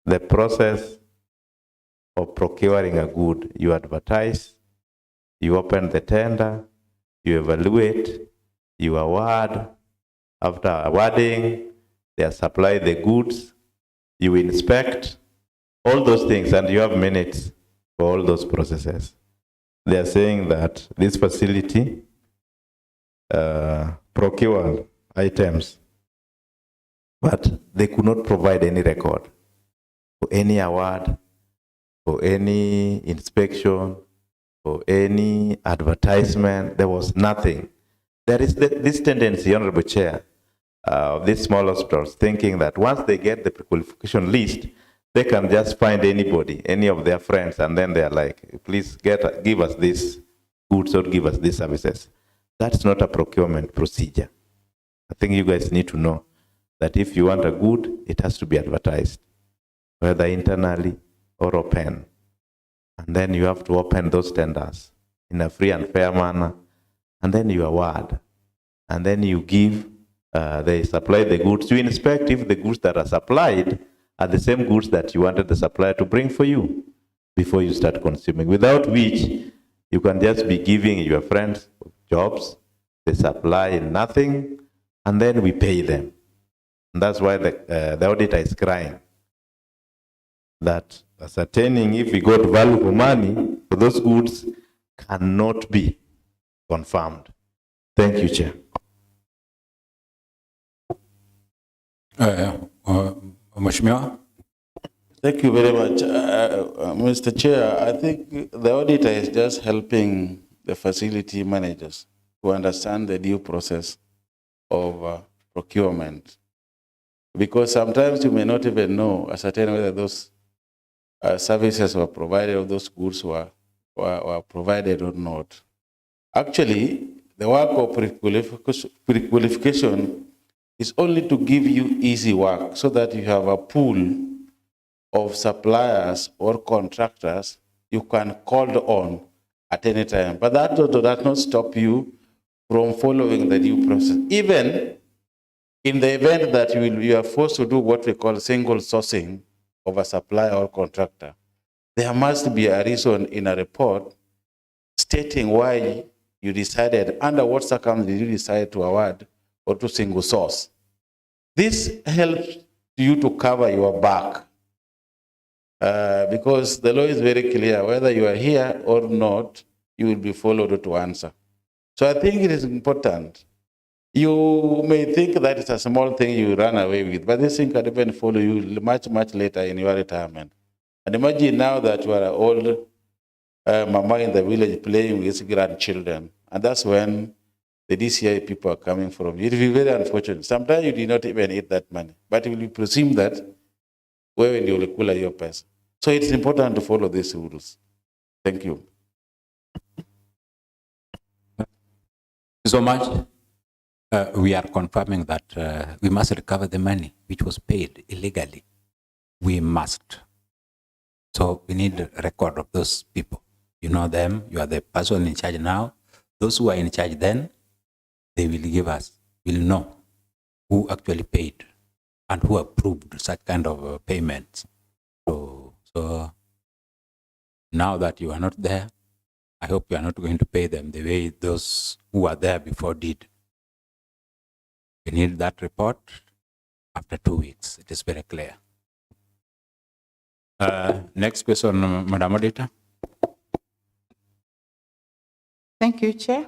The process of procuring a good, you advertise, you open the tender, you evaluate, you award. After awarding, they supply the goods, you inspect, all those things, and you have minutes for all those processes. They are saying that this facility procured items, but they could not provide any record for any award, for any inspection, for any advertisement. There was nothing. There is this tendency, Honorable Chair, of these small hospitals thinking that once they get the pre-qualification list, they can just find anybody, any of their friends, and then they're like, please give us this goods or give us these services. That's not a procurement procedure. I think you guys need to know that if you want a good, it has to be advertised, whether internally or open. And then you have to open those tenders in a free and fair manner, and then you award. And then you give, they supply the goods. You inspect if the goods that are supplied are the same goods that you wanted the supplier to bring for you before you start consuming, without which you can just be giving your friends jobs, they supply nothing, and then we pay them. And that's why the auditor is crying that ascertaining if we got value for money for those goods cannot be confirmed. Thank you, Chair. Mheshimiwa. Thank you very much. Mr. Chair, I think the auditor is just helping the facility managers to understand the due process of procurement. Because sometimes you may not even know ascertain whether those services were provided or those goods were provided or not. Actually, the work of pre-qualification is only to give you easy work so that you have a pool of suppliers or contractors you can call on at any time. But that does not stop you from following the due process. Even in the event that you are forced to do what we call single sourcing of a supplier or contractor, there must be a reason in a report stating why you decided, under what circumstances you decide to award or to single source. This helps you to cover your back because the law is very clear. Whether you are here or not, you will be followed to answer. So I think it is important. You may think that it's a small thing you run away with, but this thing can even follow you much, much later in your retirement. And imagine now that you are an old mama in the village playing with his grandchildren, and that's when the DCI people are coming from. It will be very unfortunate. Sometimes you did not even eat that money, but it will be presumed that where you will cool your person. So it's important to follow these rules. Thank you. So much. We are confirming that we must recover the money which was paid illegally. We must. So we need a record of those people. You know them, you are the person in charge now. Those who are in charge then, they will give us, will know who actually paid and who approved such kind of payments. So now that you are not there, I hope you are not going to pay them the way those who were there before did. We need that report after 2 weeks. It is very clear. Next question, Madam Auditor. Thank you, Chair.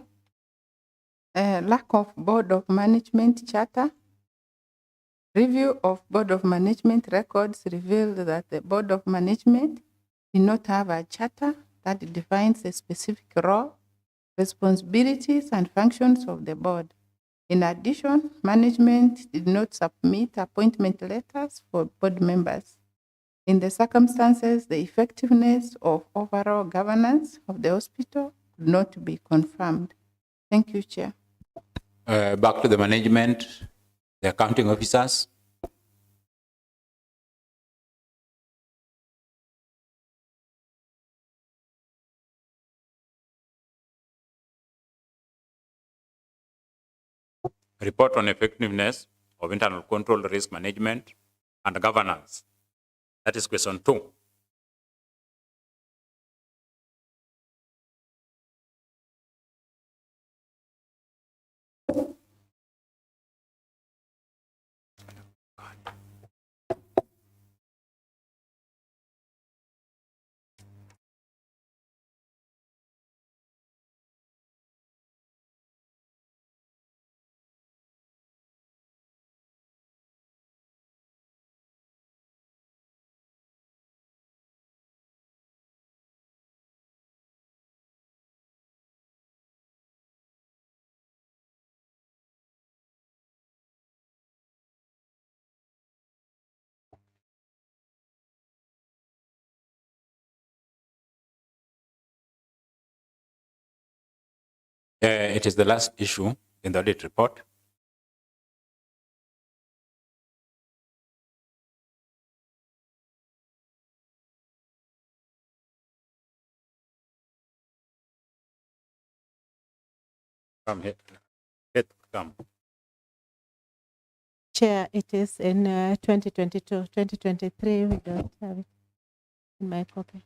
Lack of Board of Management charter. Review of Board of Management records revealed that the Board of Management did not have a charter that defines a specific role, responsibilities, and functions of the board. In addition, management did not submit appointment letters for board members. In the circumstances, the effectiveness of overall governance of the hospital could not be confirmed. Thank you, Chair. Back to the management, the accounting officers. Report on effectiveness of internal control, risk management, and governance. That is question 2. It is the last issue in the audit report. Come here. Come. Chair, it is in 2022, 2023, we don't have it in my copy.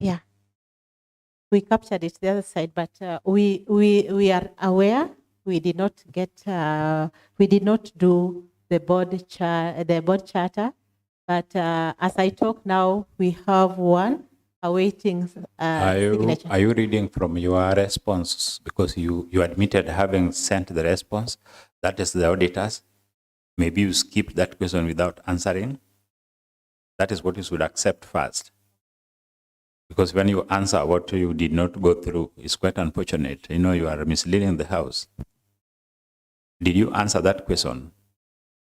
Yeah. We captured it the other side, but we are aware we did not get, we did not do the board charter, but as I talk now, we have one awaiting signature. Are you reading from your response? Because you admitted having sent the response. That is the auditors. Maybe you skipped that question without answering. That is what you should accept first. Because when you answer what you did not go through, it's quite unfortunate. You know, you are misleading the House. Did you answer that question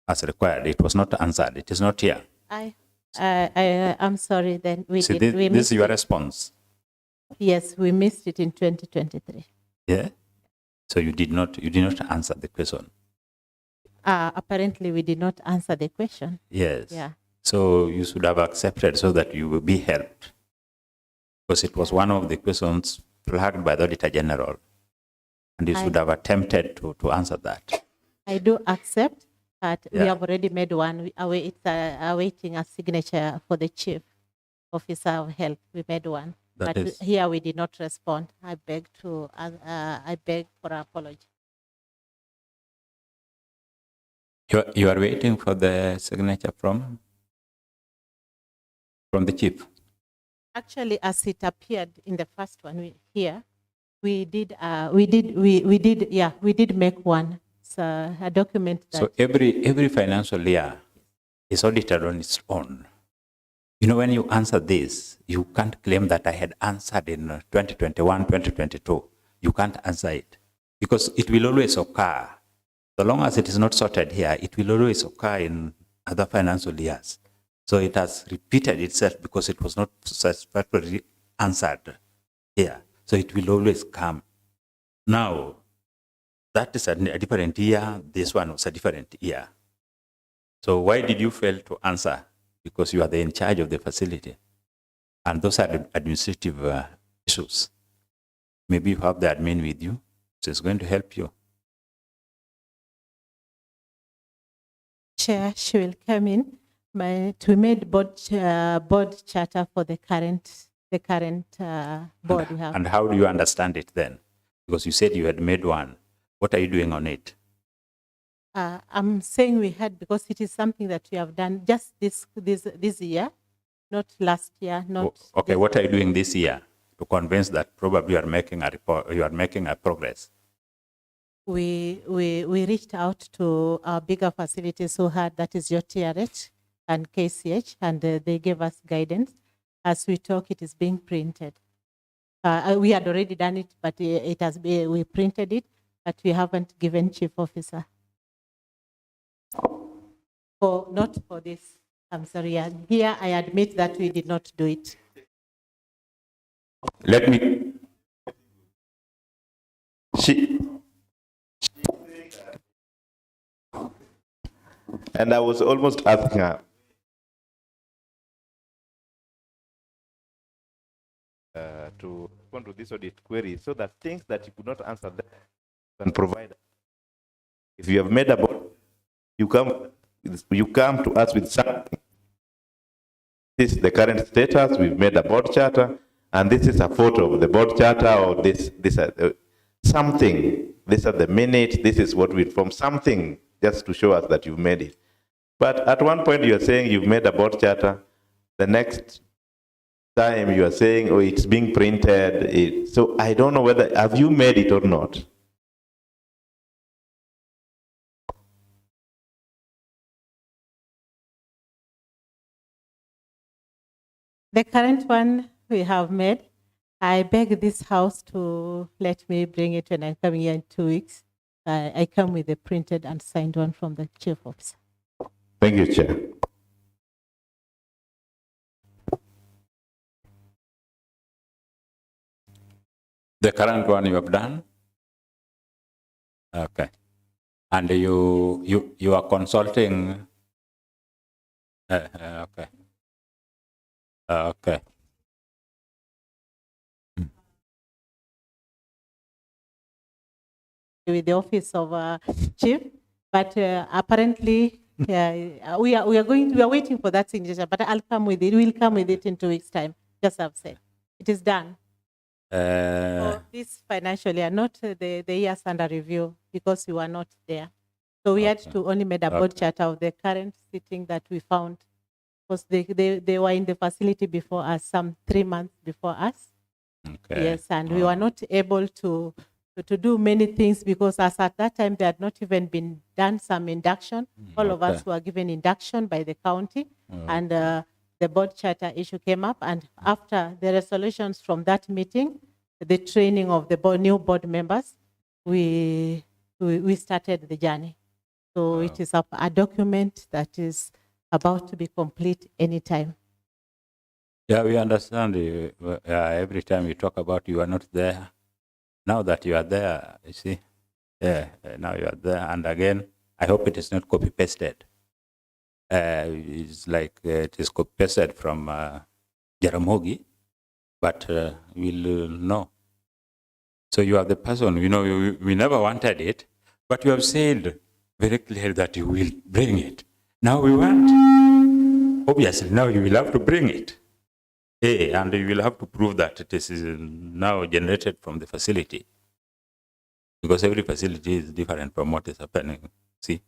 as required? It was not answered. It is not here. I'm sorry, then we See, did. this is your response. Yes, we missed it in 2023. Yeah? So you did not answer the question. Apparently, we did not answer the question. Yes. Yeah. So you should have accepted so that you will be helped. Because it was one of the questions flagged by the Auditor General. And you should have attempted to answer that. I do accept, but we Yeah. have already made one. It's awaiting a signature for the Chief Officer of Health. We made one. That But is- here we did not respond. I beg for an apology. You are waiting for the signature from the chief. Actually, as it appeared in the first one we did make one. It's a document that. So every financial year is audited on its own. You know, when you answer this, you can't claim that I had answered in 2021, 2022. You can't answer it because it will always occur. So long as it is not sorted here, it will always occur in other financial years. So it has repeated itself because it was not satisfactorily answered here. So it will always come. Now, that is a different year. This one was a different year. So why did you fail to answer? Because you are in charge of the facility. And those are administrative issues. Maybe you have the admin with you, so it's going to help you. Chair, she will come in. We made board charter for the current board we have. And how do you understand it then? Because you said you had made one. What are you doing on it? I'm saying we had because it is something that we have done just this year, not last year, not. Okay, this what are you doing this year to convince that probably you are making a report, you are making a progress? We reached out to our bigger facilities who had, that is your TRH. and KCH, and they gave us guidance. As we talk, it is being printed. We had already done it, but it has been, we printed it, but we haven't given chief officer. Not for this. I'm sorry. Here I admit that we did not do it. Let me. And I was almost asking her to respond to this audit query so that things that you could not answer them can provide. If you have made a board, you come to us with something. This is the current status. We've made a board charter, and this is a photo of the board charter, or this something. These are the minutes. This is what we inform, something just to show us that you've made it. But at one point you are saying you've made a board charter. The next time you are saying, oh, it's being printed. So I don't know whether, have you made it or not? The current one we have made, I beg this house to let me bring it when I'm coming here in 2 weeks. I come with a printed and signed one from the chief officer. Thank you, Chair. The current one you have done? Okay. And you are consulting? Okay. Okay. With the office of chief, but apparently we are waiting for that signature. But I'll come with it. We'll come with it in 2 weeks' time. Just have said it is done. For this financial year, not the years under review, because we were not there. So we had to only make a board chart of the current sitting that we found, because they were in the facility before us, some 3 months before us. Okay. Yes, and we were not able to do many things, because as at that time there had not even been done some induction. All of us were given induction by the county, and the board charter issue came up, and after the resolutions from that meeting, the training of the new board members, we started the journey. So it is a document that is about to be complete anytime. Yeah, we understand. Every time you talk about you are not there. Now that you are there, you see, now you are there. And again, I hope it is not copy-pasted. It's like it is copy-pasted from Jaramogi, but we'll know. So you are the person, we never wanted it, but you have said very clearly that you will bring it. Now we want. Obviously, now you will have to bring it. And you will have to prove that it is now generated from the facility. Because every facility is different from what is happening. See?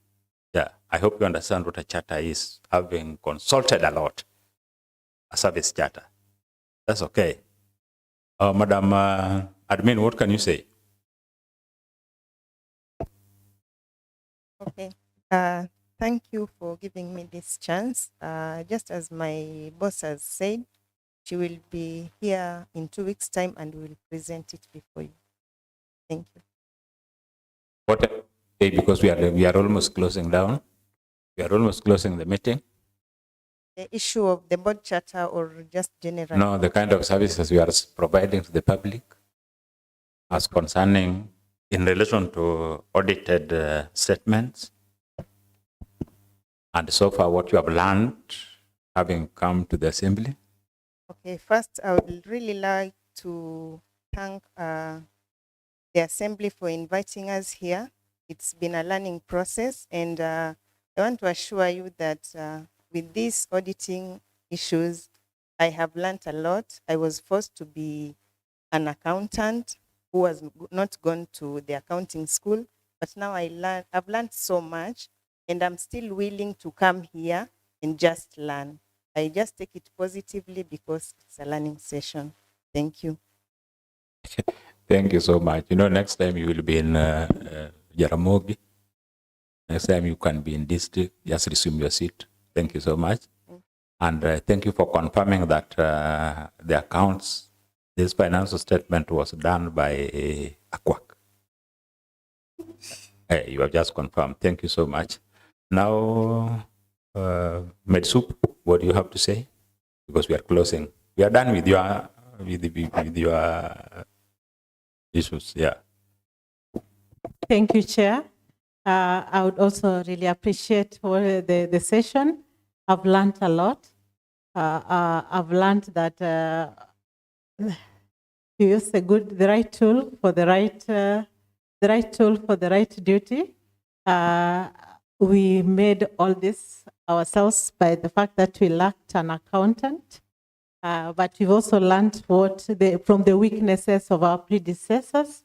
Yeah. I hope you understand what a charter is, having consulted a lot. A service charter. That's okay. Madam Admin, what can you say? Okay. Thank you for giving me this chance. Just as my boss has said, she will be here in 2 weeks' time and we will present it before you. Thank you. Because we are almost closing down. We are almost closing the meeting. The issue of the board charter or just general? No, the kind of services we are providing to the public as concerning in relation to audited statements. And so far what you have learned having come to the assembly. Okay, first I would really like to thank the assembly for inviting us here. It's been a learning process, and I want to assure you that with these auditing issues, I have learned a lot. I was forced to be an accountant who has not gone to the accounting school, but now I've learned so much, and I'm still willing to come here and just learn. I just take it positively because it's a learning session. Thank you. Thank you so much. Next time you will be in Jaramogi. Next time you can be in district. Just resume your seat. Thank you so much. And thank you for confirming that the accounts, this financial statement was done by AQUAC. You have just confirmed. Thank you so much. Now, Medsup, what do you have to say? Because we are closing. We are done with your issues. Yeah. Thank you, Chair. I would also really appreciate the session. I've learned a lot. I've learned that you use the right tool for the right duty. We made all this ourselves by the fact that we lacked an accountant, but we've also learned from the weaknesses of our predecessors.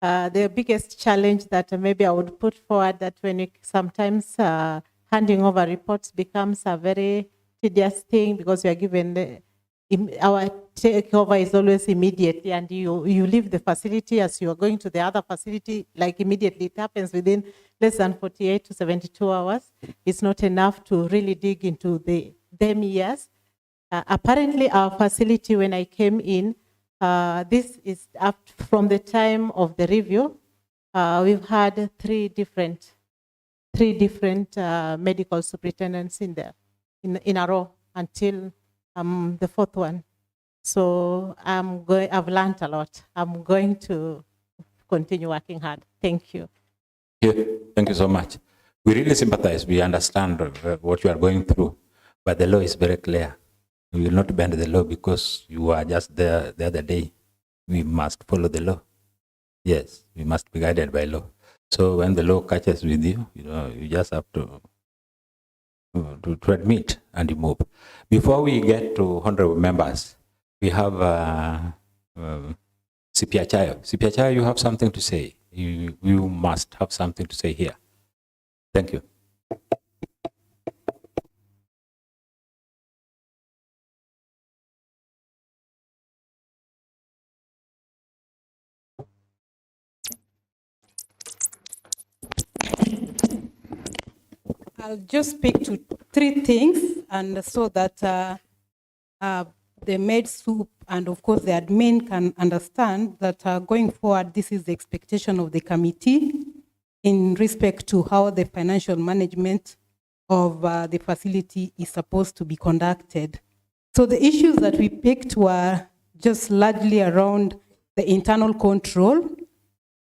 The biggest challenge that maybe I would put forward that when sometimes handing over reports becomes a very tedious thing because we are given our takeover is always immediately, and you leave the facility as you are going to the other facility, like immediately. It happens within less than 48 to 72 hours. It's not enough to really dig into them years. Apparently, our facility, when I came in, this is up from the time of the review. We've had three different medical superintendents in a row until the fourth one. So I've learned a lot. I'm going to continue working hard. Thank you. Thank you so much. We really sympathize. We understand what you are going through, but the law is very clear. We will not bend the law because you are just there the other day. We must follow the law. Yes, we must be guided by law. So when the law catches with you, you just have to admit and you move. Before we get to honorable members, we have CPA Chayo. CPA Chayo, you have something to say. You must have something to say here. Thank you. I'll just speak to three things, and so that the maid soup and of course the admin can understand that going forward, this is the expectation of the committee in respect to how the financial management of the facility is supposed to be conducted. So the issues that we picked were just largely around the internal control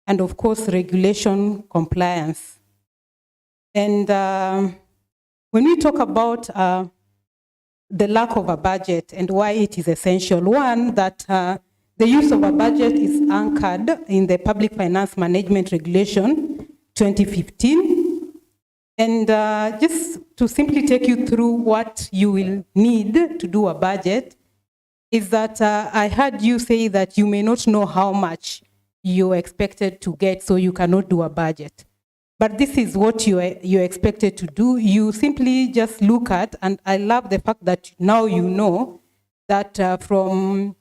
and of course regulation compliance. And when we talk about the lack of a budget and why it is essential, one, that the use of a budget is anchored in the Public Finance Management Regulation 2015. And just to simply take you through what you will need to do a budget is that I heard you say that you may not know how much you're expected to get, so you cannot do a budget. But this is what you're expected to do. You simply just look at, and I love the fact that now you know that from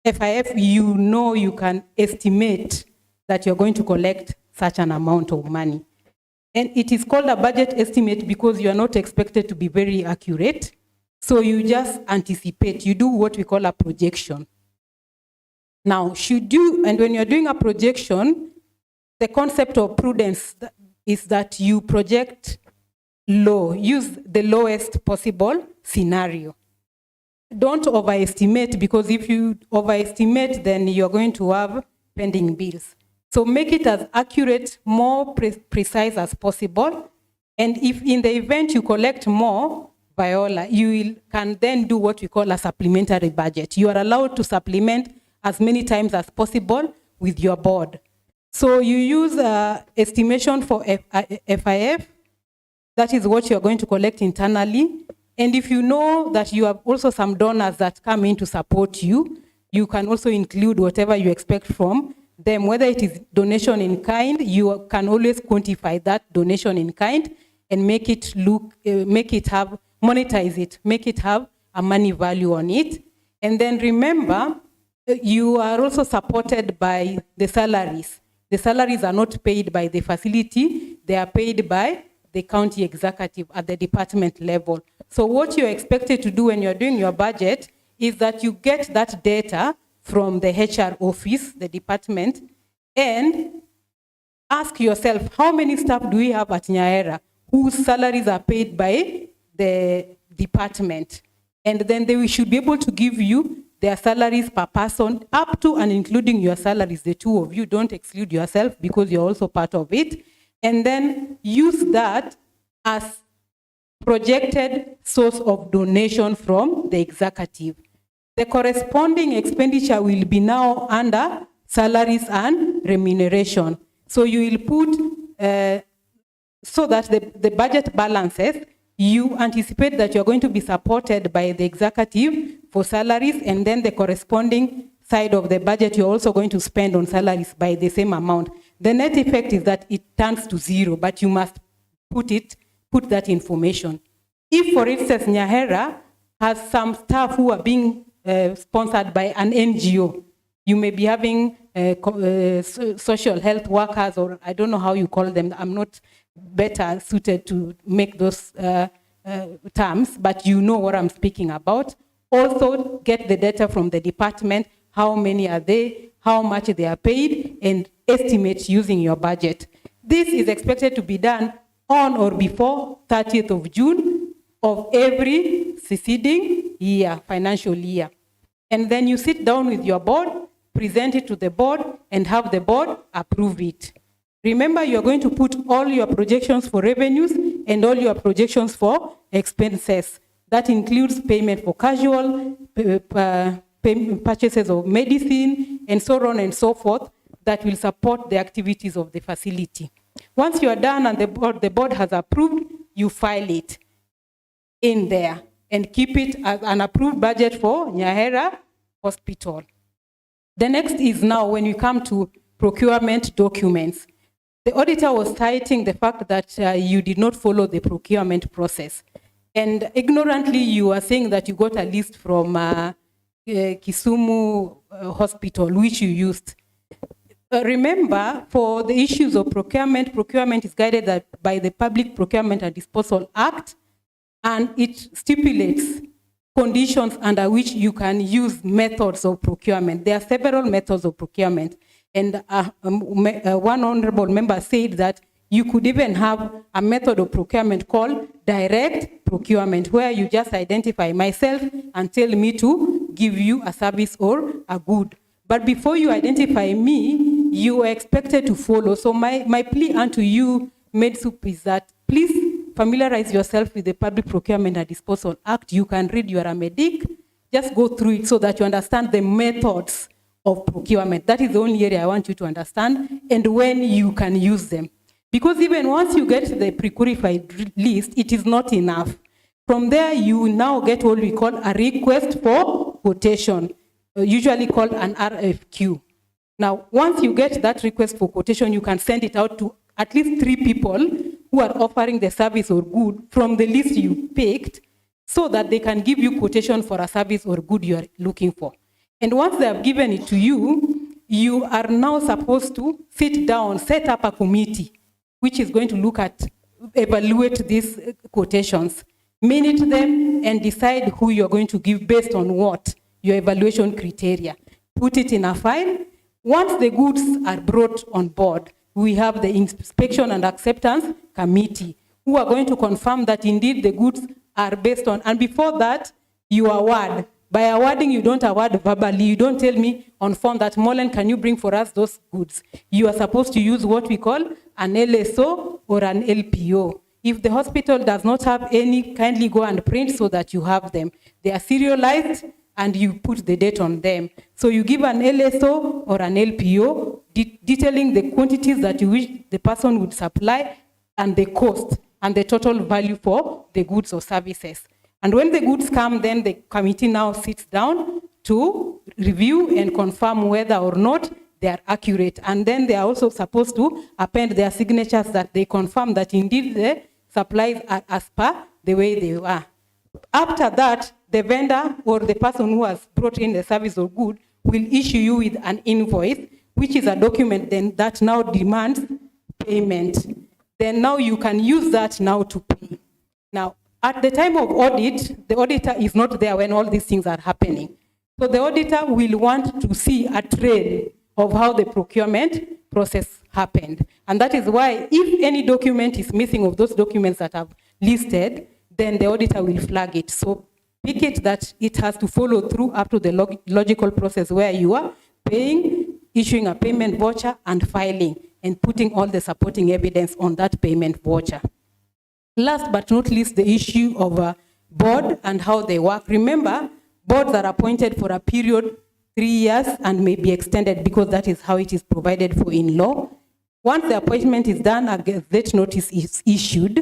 FIF, you can estimate that you're going to collect such an amount of money. And it is called a budget estimate because you are not expected to be very accurate. So you just anticipate. You do what we call a projection. Now, and when you're doing a projection, the concept of prudence is that you project low, use the lowest possible scenario. Don't overestimate, because if you overestimate, then you're going to have pending bills. So make it as accurate, more precise as possible. And if in the event you collect more, Viola, you can then do what we call a supplementary budget. You are allowed to supplement as many times as possible with your board. So you use estimation for FIF. That is what you're going to collect internally. And if you know that you have also some donors that come in to support you, you can also include whatever you expect from them, whether it is donation in kind. You can always quantify that donation in kind and make it monetize it, make it have a money value on it. And then remember, you are also supported by the salaries. The salaries are not paid by the facility, they are paid by the county executive at the department level. So what you're expected to do when you're doing your budget is that you get that data from the HR office, the department, and ask yourself, how many staff do we have at Nyahera whose salaries are paid by the department? And then they should be able to give you their salaries per person, up to and including your salaries, the two of you. Don't exclude yourself because you're also part of it. And then use that as projected source of donation from the executive. The corresponding expenditure will be now under salaries and remuneration. So you will put, so that the budget balances, you anticipate that you're going to be supported by the executive for salaries, and then the corresponding side of the budget, you're also going to spend on salaries by the same amount. The net effect is that it turns to zero, but you must put that information. If, for instance, Nyahera has some staff who are being sponsored by an NGO, you may be having social health workers, or I don't know how you call them. I'm not better suited to make those terms, but you know what I'm speaking about. Also get the data from the department, how many are they, how much they are paid, and estimate using your budget. This is expected to be done on or before 30th of June of every succeeding year, financial year. And then you sit down with your board, present it to the board, and have the board approve it. Remember, you're going to put all your projections for revenues and all your projections for expenses. That includes payment for casual, purchases of medicine, and so on and so forth, that will support the activities of the facility. Once you are done and the board has approved, you file it in there and keep it as an approved budget for Nyahera Hospital. The next is now when you come to procurement documents. The auditor was citing the fact that you did not follow the procurement process. And ignorantly, you are saying that you got a list from Kisumu hospital, which you used. Remember, for the issues of procurement, procurement is guided by the Public Procurement and Disposal Act, and it stipulates conditions under which you can use methods of procurement. There are several methods of procurement. And one honorable member said that you could even have a method of procurement called direct procurement, where you just identify myself and tell me to give you a service or a good. But before you identify me, you are expected to follow. So my plea unto you, MedSoup, is that please familiarize yourself with the Public Procurement and Disposal Act. You can read, you are a medic. Just go through it so that you understand the methods of procurement. That is the only area I want you to understand, and when you can use them. Because even once you get the pre-qualified list, it is not enough. From there, you now get what we call a request for quotation, usually called an RFQ. Now, once you get that request for quotation, you can send it out to at least 3 people who are offering the service or good from the list you picked, so that they can give you quotation for a service or good you are looking for. And once they have given it to you, you are now supposed to sit down, set up a committee, which is going to evaluate these quotations, minute them, and decide who you're going to give based on what, your evaluation criteria. Put it in a file. Once the goods are brought on board, we have the inspection and acceptance committee, who are going to confirm that indeed the goods are based on, and before that, you award. By awarding, you don't award verbally. You don't tell me on form that, Molen, can you bring for us those goods? You are supposed to use what we call an LSO or an LPO. If the hospital does not have any, kindly go and print so that you have them. They are serialized and you put the date on them. So you give an LSO or an LPO detailing the quantities that you wish the person would supply and the cost and the total value for the goods or services. And when the goods come, then the committee now sits down to review and confirm whether or not they are accurate. And then they are also supposed to append their signatures that they confirm that indeed the supplies are as per the way they are. After that, the vendor or the person who has brought in the service or good will issue you with an invoice, which is a document then that now demands payment. then now you can use that now to pay. Now, at the time of audit, the auditor is not there when all these things are happening. So the auditor will want to see a trail of how the procurement process happened. And that is why if any document is missing of those documents that I've listed, then the auditor will flag it. So pick it that it has to follow through up to the logical process where you are paying, issuing a payment voucher, and filing, and putting all the supporting evidence on that payment voucher. Last but not least, the issue of a board and how they work. Remember, boards are appointed for a period 3 years and may be extended because that is how it is provided for in law. Once the appointment is done, a gazette notice is issued.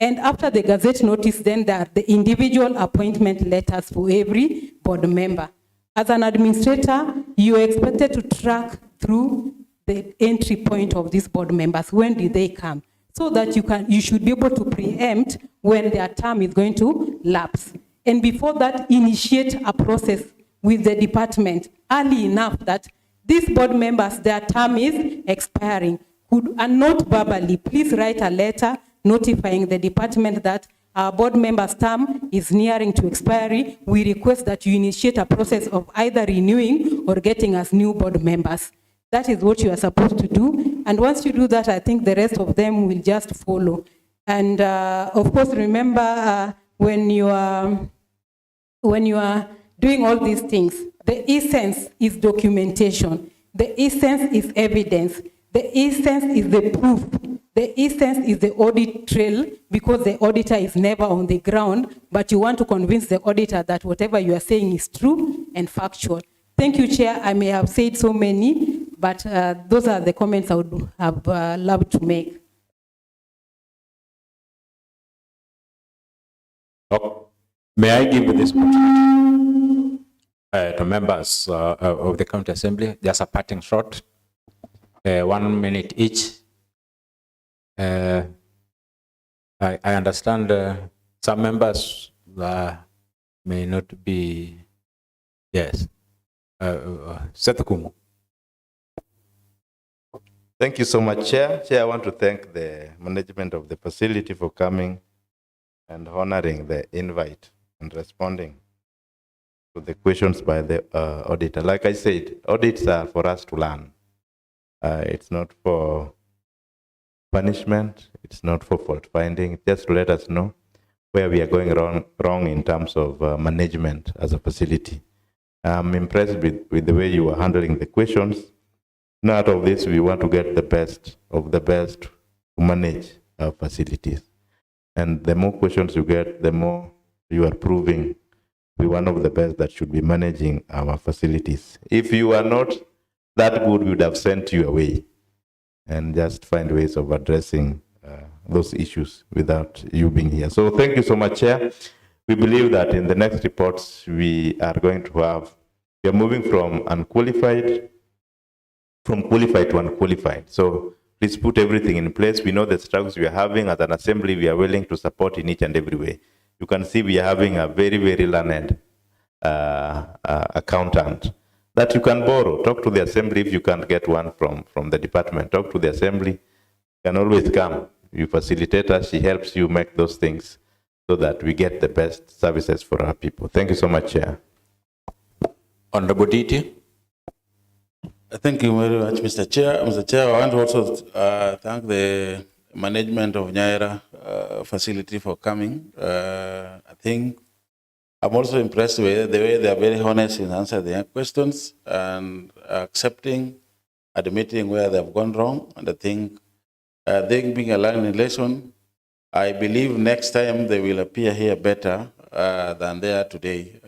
And after the gazette notice, then there are the individual appointment letters for every board member. As an administrator, you are expected to track through the entry point of these board members. When did they come? So that you should be able to preempt when their term is going to lapse. And before that, initiate a process with the department early enough that these board members, their term is expiring. And not verbally, please write a letter notifying the department that our board member's term is nearing to expiry. We request that you initiate a process of either renewing or getting us new board members. That is what you are supposed to do. And once you do that, I think the rest of them will just follow. And of course, remember when you are doing all these things, the essence is documentation. The essence is evidence. The essence is the proof. The essence is the audit trail, because the auditor is never on the ground, but you want to convince the auditor that whatever you are saying is true and factual. Thank you, Chair. I may have said so many, but those are the comments I would have loved to make. Oh, may I give this opportunity to members of the County Assembly, just a parting shot, 1 minute each. I understand some members may not be, yes. Seth Kumu. Thank you so much, Chair. Chair, I want to thank the management of the facility for coming and honoring the invite and responding to the questions by the auditor. Like I said, audits are for us to learn. It's not for punishment. It's not for fault finding. Just to let us know where we are going wrong in terms of management as a facility. I'm impressed with the way you are handling the questions. Now, out of this, we want to get the best of the best to manage our facilities. And the more questions you get, the more you are proving we're one of the best that should be managing our facilities. If you are not that good, we would have sent you away and just find ways of addressing those issues without you being here. So thank you so much, Chair. We believe that in the next reports, we are moving from qualified to unqualified. So please put everything in place. We know the struggles we are having as an assembly. We are willing to support in each and every way. You can see we are having a very, very learned accountant that you can borrow. Talk to the assembly if you can't get one from the department. Talk to the assembly. You can always come. You facilitate us. She helps you make those things so that we get the best services for our people. Thank you so much, Chair. Honorable DT. Thank you very much, Mr. Chair. Mr. Chair, I want to also thank the management of Nyahera facility for coming. I think I'm also impressed with the way they are very honest in answering the questions and accepting, admitting where they have gone wrong. And I think they being a learning lesson, I believe next time they will appear here better than they are today.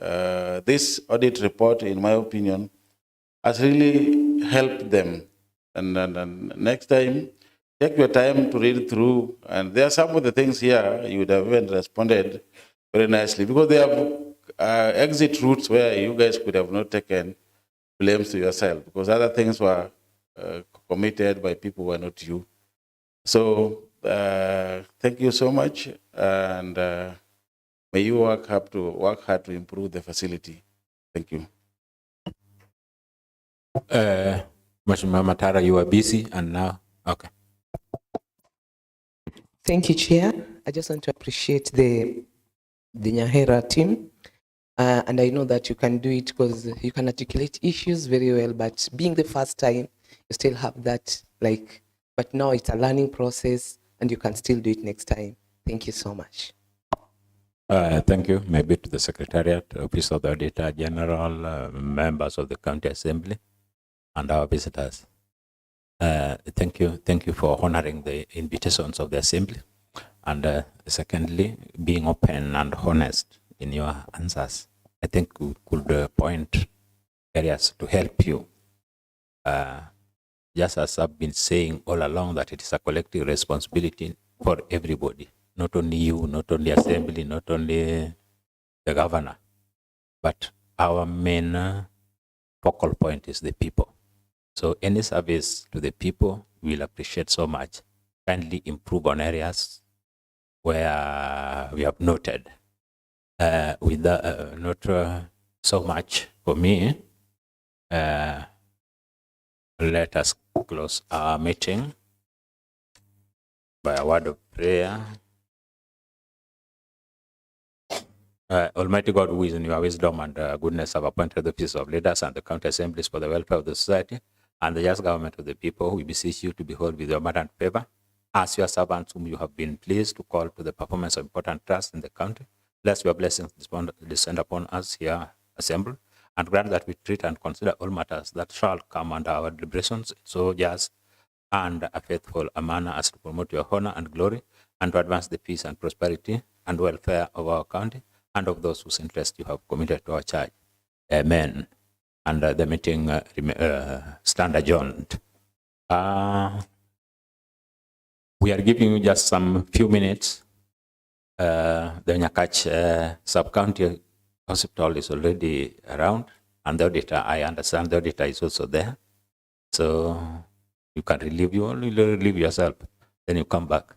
This audit report, in my opinion, has really helped them. And next time, take your time to read through. And there are some of the things here you would have even responded very nicely, because they have exit routes where you guys could have not taken blames to yourself, because other things were committed by people who are not you. So thank you so much, and may you work hard to improve the facility. Thank you. Mheshimiwa Matara, you are busy and now, okay. Thank you, Chair. I just want to appreciate the Nyahera team. And I know that you can do it because you can articulate issues very well, but being the first time, you still have that, but now it's a learning process and you can still do it next time. Thank you so much. Thank you. Maybe to the Secretariat, Office of the Auditor General, members of the County Assembly, and our visitors. Thank you for honoring the invitations of the Assembly. And secondly, being open and honest in your answers. I think we could point areas to help you. Just as I've been saying all along, that it is a collective responsibility for everybody, not only you, not only Assembly, not only the governor, but our main focal point is the people. So any service to the people we'll appreciate so much. Kindly improve on areas where we have noted. With not so much for me, let us close our meeting by a word of prayer. Almighty God, who is in your wisdom and goodness, have appointed the office of leaders and the county assemblies for the welfare of the society and the just government of the people. We beseech you to behold with your abundant favor as your servants whom you have been pleased to call to the performance of important tasks in the county. Bless your blessings descend upon us here assembled, and grant that we treat and consider all matters that shall come under our deliberations so just and a faithful a manner as to promote your honor and glory, and to advance the peace and prosperity and welfare of our county and of those whose interest you have committed to our church. Amen. And the meeting stand adjourned. We are giving you just some few minutes. The Nyakach sub-county hospital is already around, and the auditor, I understand the auditor is also there. So you can relieve yourself, then you come back.